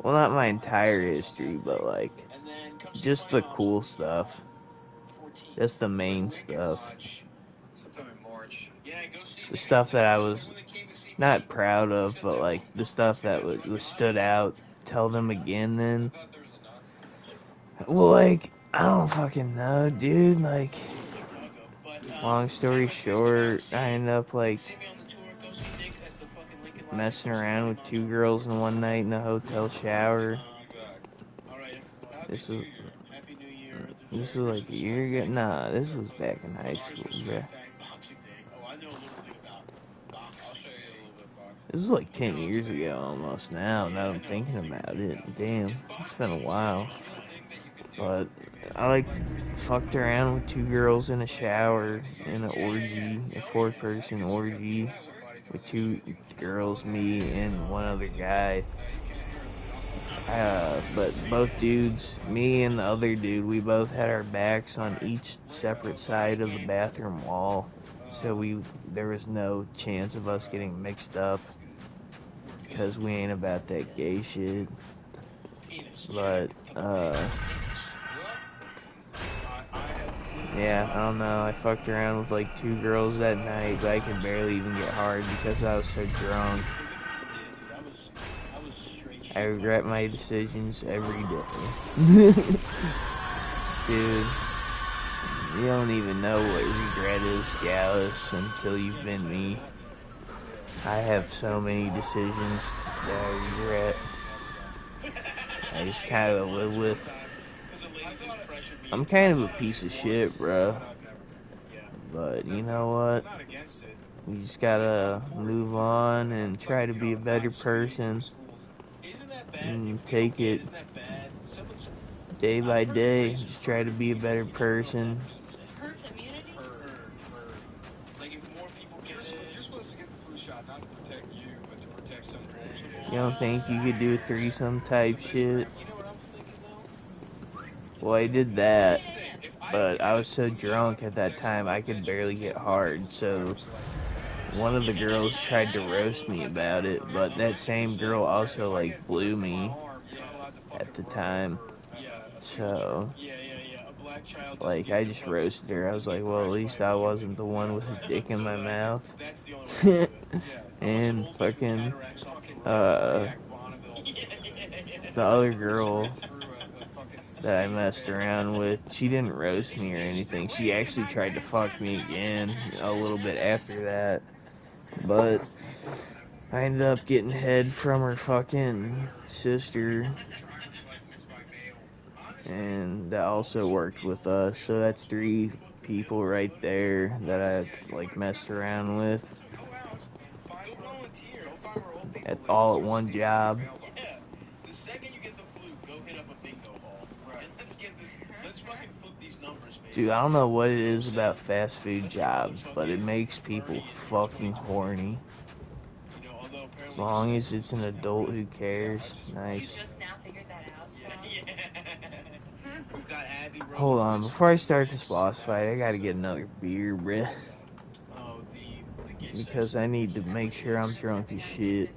Well, not my entire history, but, like, just the cool stuff. Just the main stuff. The stuff that I was not proud of, but like the stuff that was stood out. Tell them again then. Well, like, I don't fucking know, dude. Like, long story short, I ended up like messing around with 2 girls in one night in a hotel shower. This was like a year ago. Nah, this was back in high school, bruh. This was like 10 years ago almost now that I'm thinking about it. Damn, it's been a while. But I like fucked around with 2 girls in a shower in an orgy, a 4-person orgy. with 2 girls, me and one other guy. But both dudes, me and the other dude, we both had our backs on each separate side of the bathroom wall, so there was no chance of us getting mixed up, because we ain't about that gay shit. But yeah, I don't know, I fucked around with like 2 girls that night, but I could barely even get hard because I was so drunk. I regret my decisions every day. Dude, you don't even know what regret is, Gallus, until you've been me. I have so many decisions that I regret. I just kind of live with. I'm kind of a piece of shit, bro. But you know what? You just gotta move on and try to be a better person. And take it day by day. Just try to be a better person. Herd immunity? Like if more people get it. You're supposed to get the flu shot not to protect you, but to protect somebody. You don't think you could do a threesome type shit? You know what I'm thinking though? Well, I did that, but I was so drunk at that time I could barely get hard, so one of the girls tried to roast me about it, but that same girl also like blew me at the time. So like I just roasted her. I was like, well, at least I wasn't the one with a dick in my mouth. And fucking the other girl that I messed around with, she didn't roast me or anything. She actually tried to fuck me again a little bit after that. But I ended up getting head from her fucking sister. And that also worked with us. So that's 3 people right there that I like messed around with. All at one job. The second you get the flu, go hit up a bingo hall. Right. Let's fucking flip these numbers, man. Dude, I don't know what it is about fast food jobs, but it makes people fucking horny. As long as it's an adult who cares. Nice. You just now figured that out, so. Hold on, before I start this boss fight, I gotta get another beer, bruh. Because I need to make sure I'm drunk as shit.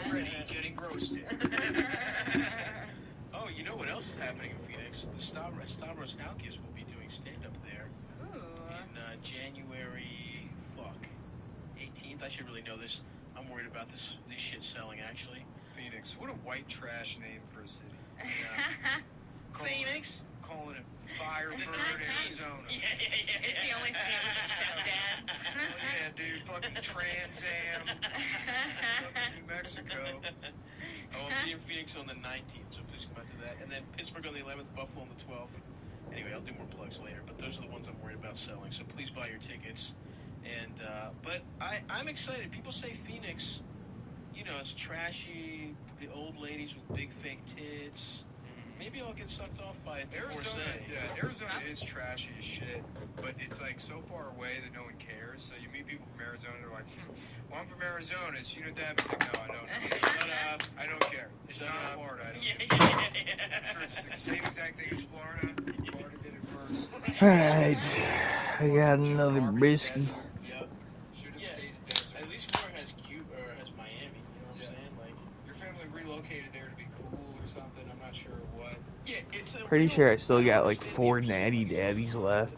Already getting roasted. Oh, you know what else is happening in Phoenix? The Stavros Halkias will be doing stand-up there. In January, 18th. I should really know this. I'm worried about this shit selling, actually. Phoenix, what a white trash name for a city. Phoenix? Calling it Firebird, Arizona. It's the only state with a stepdad. Yeah, dude, fucking Trans Am. Fucking New Mexico. I'll be in Phoenix on the 19th, so please come out to that. And then Pittsburgh on the 11th, Buffalo on the 12th. Anyway, I'll do more plugs later, but those are the ones I'm worried about selling, so please buy your tickets. And, but I'm excited. People say Phoenix, you know, it's trashy, the old ladies with big fake tits. Maybe I'll get sucked off by it. Arizona is trashy as shit, but it's like so far away that no one cares. So you meet people from Arizona, they're like, well, I'm from Arizona, so you know that? It's like, no, I don't know. Shut up. I don't care. It's not Florida. I don't care. I'm sure it's the same exact thing as Florida. Florida did it first. Alright, I got another whiskey. Yep. At least Florida has Miami, you know what I'm saying? Like, your family relocated there to be cool or something, I'm not sure what. Yeah, it's Pretty sure I still got like 4 natty daddies left.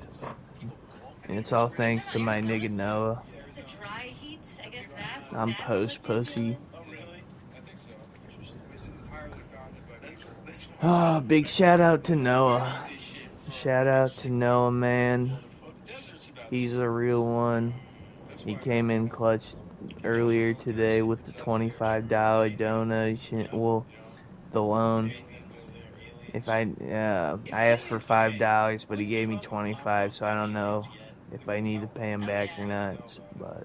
And it's all thanks to my nigga Noah. The dry heat, I guess that's. I'm post pussy. Oh, really? I think so. Is it entirely founded by people? Oh, big shout out to Noah. Shout out to Noah, man. He's a real one. He came in clutch earlier today with the $25 donation. Well, the loan. If I asked for $5, but he gave me $25, so I don't know if I need to pay him back or not. But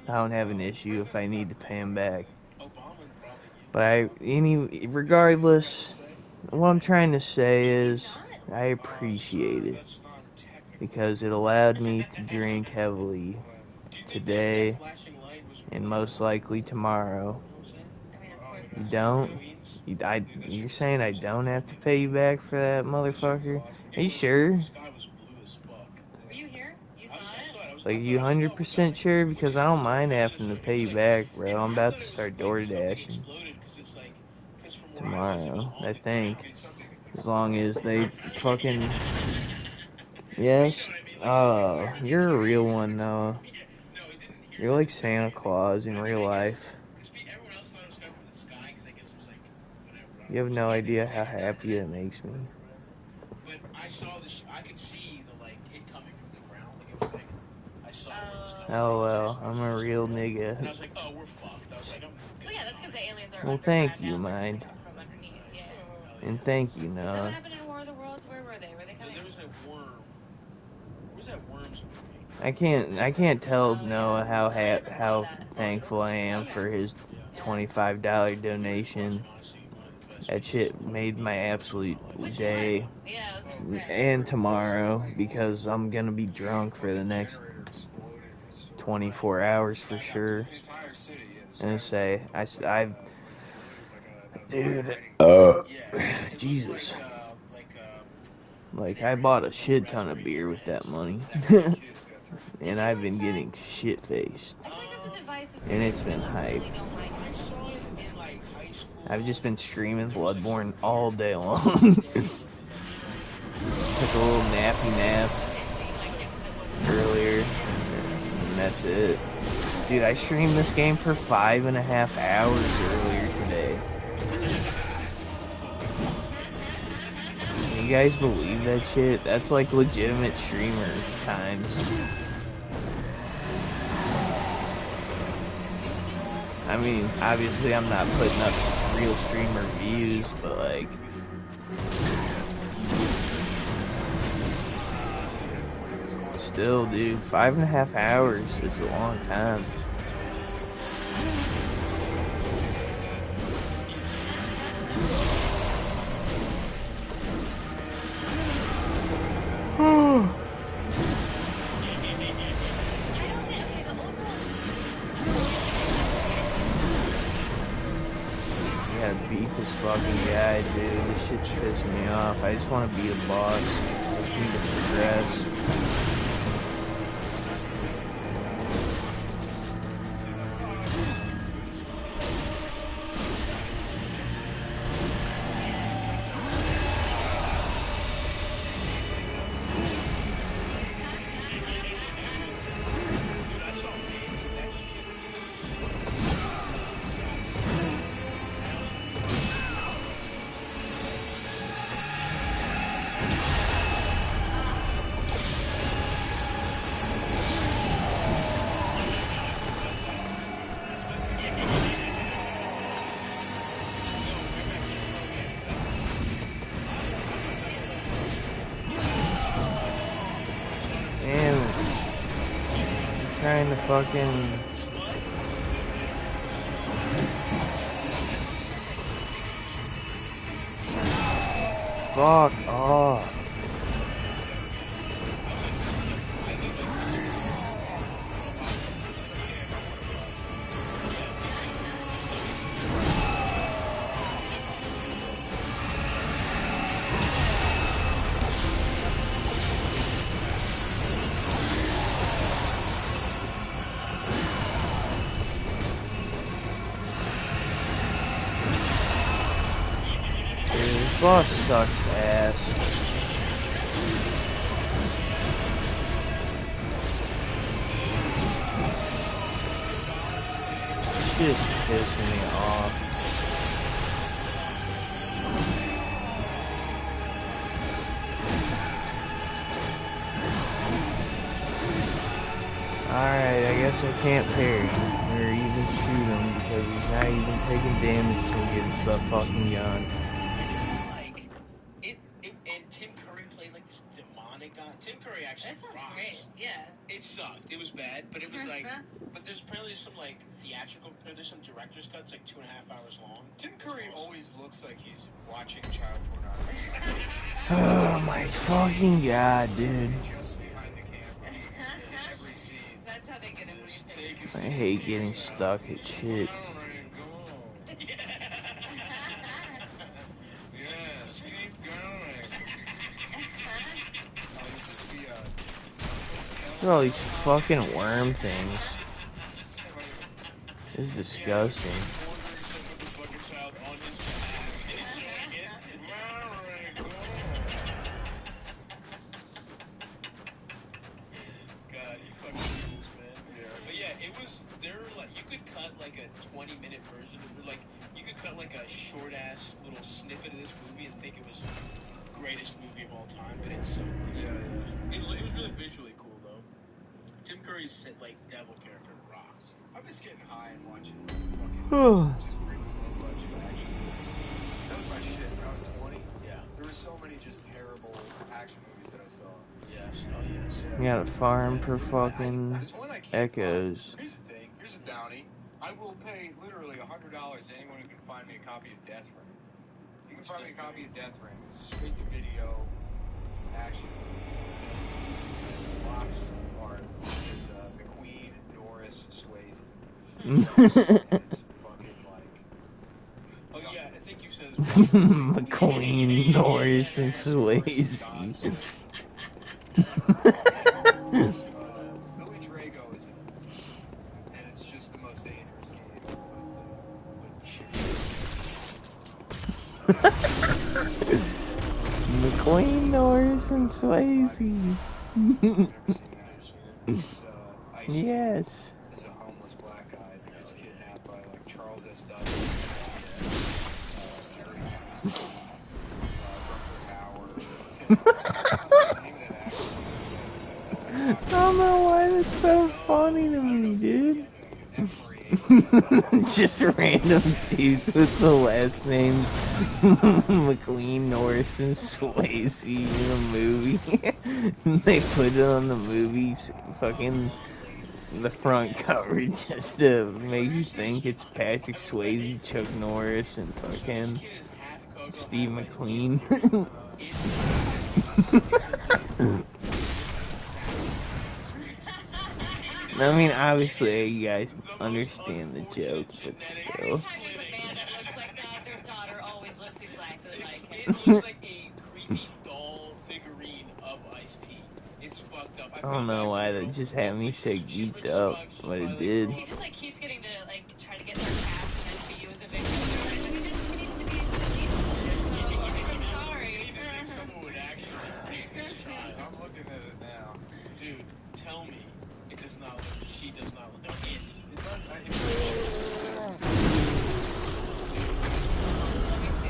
I don't have an issue if I need to pay him back. But regardless, what I'm trying to say is I appreciate it because it allowed me to drink heavily today, flashing light was and most likely tomorrow. I mean, of course. You don't? You're saying I don't have to pay you back for that, motherfucker? Are you sure? The sky was blue as fuck. Were you here? You saw it? Like, you 100% sure? Because I don't mind having to pay you back, bro. I'm about to start door dashing tomorrow, I think. As long as they fucking... Yes? Oh, you're a real one, though. You're like Santa Claus in real life. You have no idea how happy it makes me. But I saw this. I could see the it coming from the ground. Like it was like I saw where it was coming. Oh well, I'm a real nigga. And I was like, oh, we're fucked. I was like, Well, yeah, that's because the aliens are Well, underground thank you, now. They're mind. coming from underneath. Yeah. And thank you, Is that Noah. what happened in War of the Worlds? Where were they? Were they coming? There was that worm. Where was that worms movie? I can't tell Noah how thankful I am for his $25 donation. That shit made my absolute day. Yeah, it was And tomorrow, because I'm gonna be drunk for the next 24 hours for sure. And say, dude, Jesus. Like, I bought a shit ton of beer with that money. And I've been getting shit-faced. And it's been hype. I've just been streaming Bloodborne all day long. Took a little nappy nap earlier, and that's it. Dude, I streamed this game for 5.5 hours earlier today. Can you guys believe that shit? That's like legitimate streamer times. I mean, obviously I'm not putting up real streamer views, but like... Still, dude, 5.5 hours is a long time. Beat this fucking guy, dude. This shit's pissing me off. I just want to beat a boss. I just need to progress. Trying to fucking... Fuck off. Boss sucks ass. Just pissing me off. Alright, I guess I can't parry or even shoot him because he's not even taking damage till he gets the fucking gun. That sounds great, yeah. It sucked. It was bad, but it was like, but there's apparently some like theatrical, there's some director's cuts like 2.5 hours long. Tim Curry always looks like he's watching child pornography. Oh my fucking god, dude. Just behind the camera in every scene. That's how they get him. I hate getting stuck at shit. Yes, keep going. Look at all these fucking worm things. This is disgusting. God, you fucking fools, man. Yeah. But yeah, it was, there were like, you could cut like a 20-minute version of it, like, you could cut like a short-ass little snippet of this movie and think it was the greatest movie of all time, but it's so good. Yeah. It was really visually cool, though. Tim Curry's, like, devil character rocked. I'm just getting high and watching fucking just really low budget action movies. That was my shit when I was 20. Yeah. There were so many just terrible action movies that I saw. Yes, oh yes. You got a farm for fucking echoes. Here's the thing. Here's a bounty. I will pay literally $100 to anyone who can find me a copy of Death Ring. You can find me a copy of Death Ring. It's a straight-to-video action movie. The box art says McQueen, Norris, Swayze. And it's fucking like... Oh yeah, I think you said McQueen, Norris, and Swayze. Billy Drago is in it, and it's just the most dangerous game, but shit. McQueen, Norris, and Swayze. I've never seen that. It's Ice-T Yes. is a homeless black guy that gets kidnapped by like Charles S. W. Gary Busey, I don't know why that's so funny to me, dude. Just random dudes with the last names McLean, Norris, and Swayze in a movie. They put it on the movie fucking the front cover just to make you think it's Patrick Swayze, Chuck Norris, and fucking Steve McQueen. I mean, obviously, you guys understand the joke, but still. Every time there's a man that looks like that, their daughter always looks exactly like him. It looks like a creepy doll figurine of Ice-T. It's fucked up. I don't know why that just had me so geeked up, but it did. He just like keeps getting to like try to get their cast and SVU as a victim. They're like, but he needs to be so I'm sorry. Someone would actually try. I'm looking at it now. Dude, tell me it does not look, she does not look, no, It does.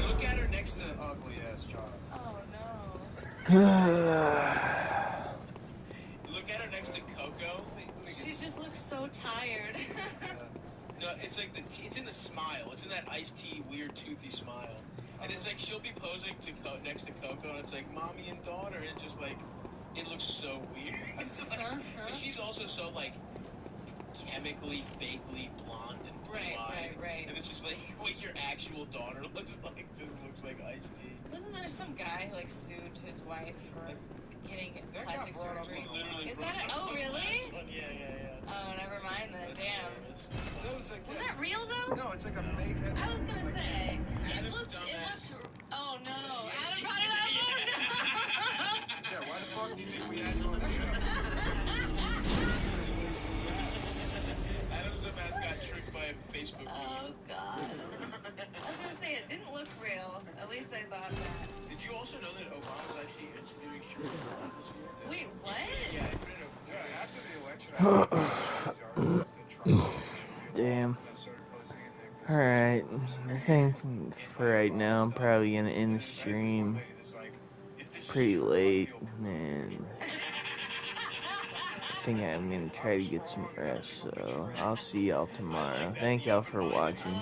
Look at her next to Ugly ass child. Oh no. Look at her next to Coco. She just looks so tired. No, it's like it's in the smile. It's in that Ice-T weird toothy smile. And it's like she'll be posing next to Coco, and it's like mommy and daughter. And it's just like it looks so weird. It's like, but she's also so like chemically, fakely blonde and blue-eyed. Right. And it's just like what your actual daughter looks like. Just looks like Ice-T. Wasn't there some guy who like sued his wife for getting That plastic got brought up surgery? on the Is that it? Oh really? Yeah. Oh, never mind then. Damn. That was like Was that real though? No, it's like a fake head. I was gonna say. It looked. Oh no. Adam brought it up. Oh no. Yeah, why the fuck do you think we had you on the show? Adam's dumbass got tricked by a Facebook Oh god. I was gonna say it didn't look real. At least I thought that. Did you also know that Obama's actually instituting sugar this year? Wait, what? Yeah, I put it up. Yeah, after the election, Damn. Alright, I think for right now I'm probably gonna end the stream pretty late, and I think I'm gonna try to get some rest, so I'll see y'all tomorrow. Thank y'all for watching.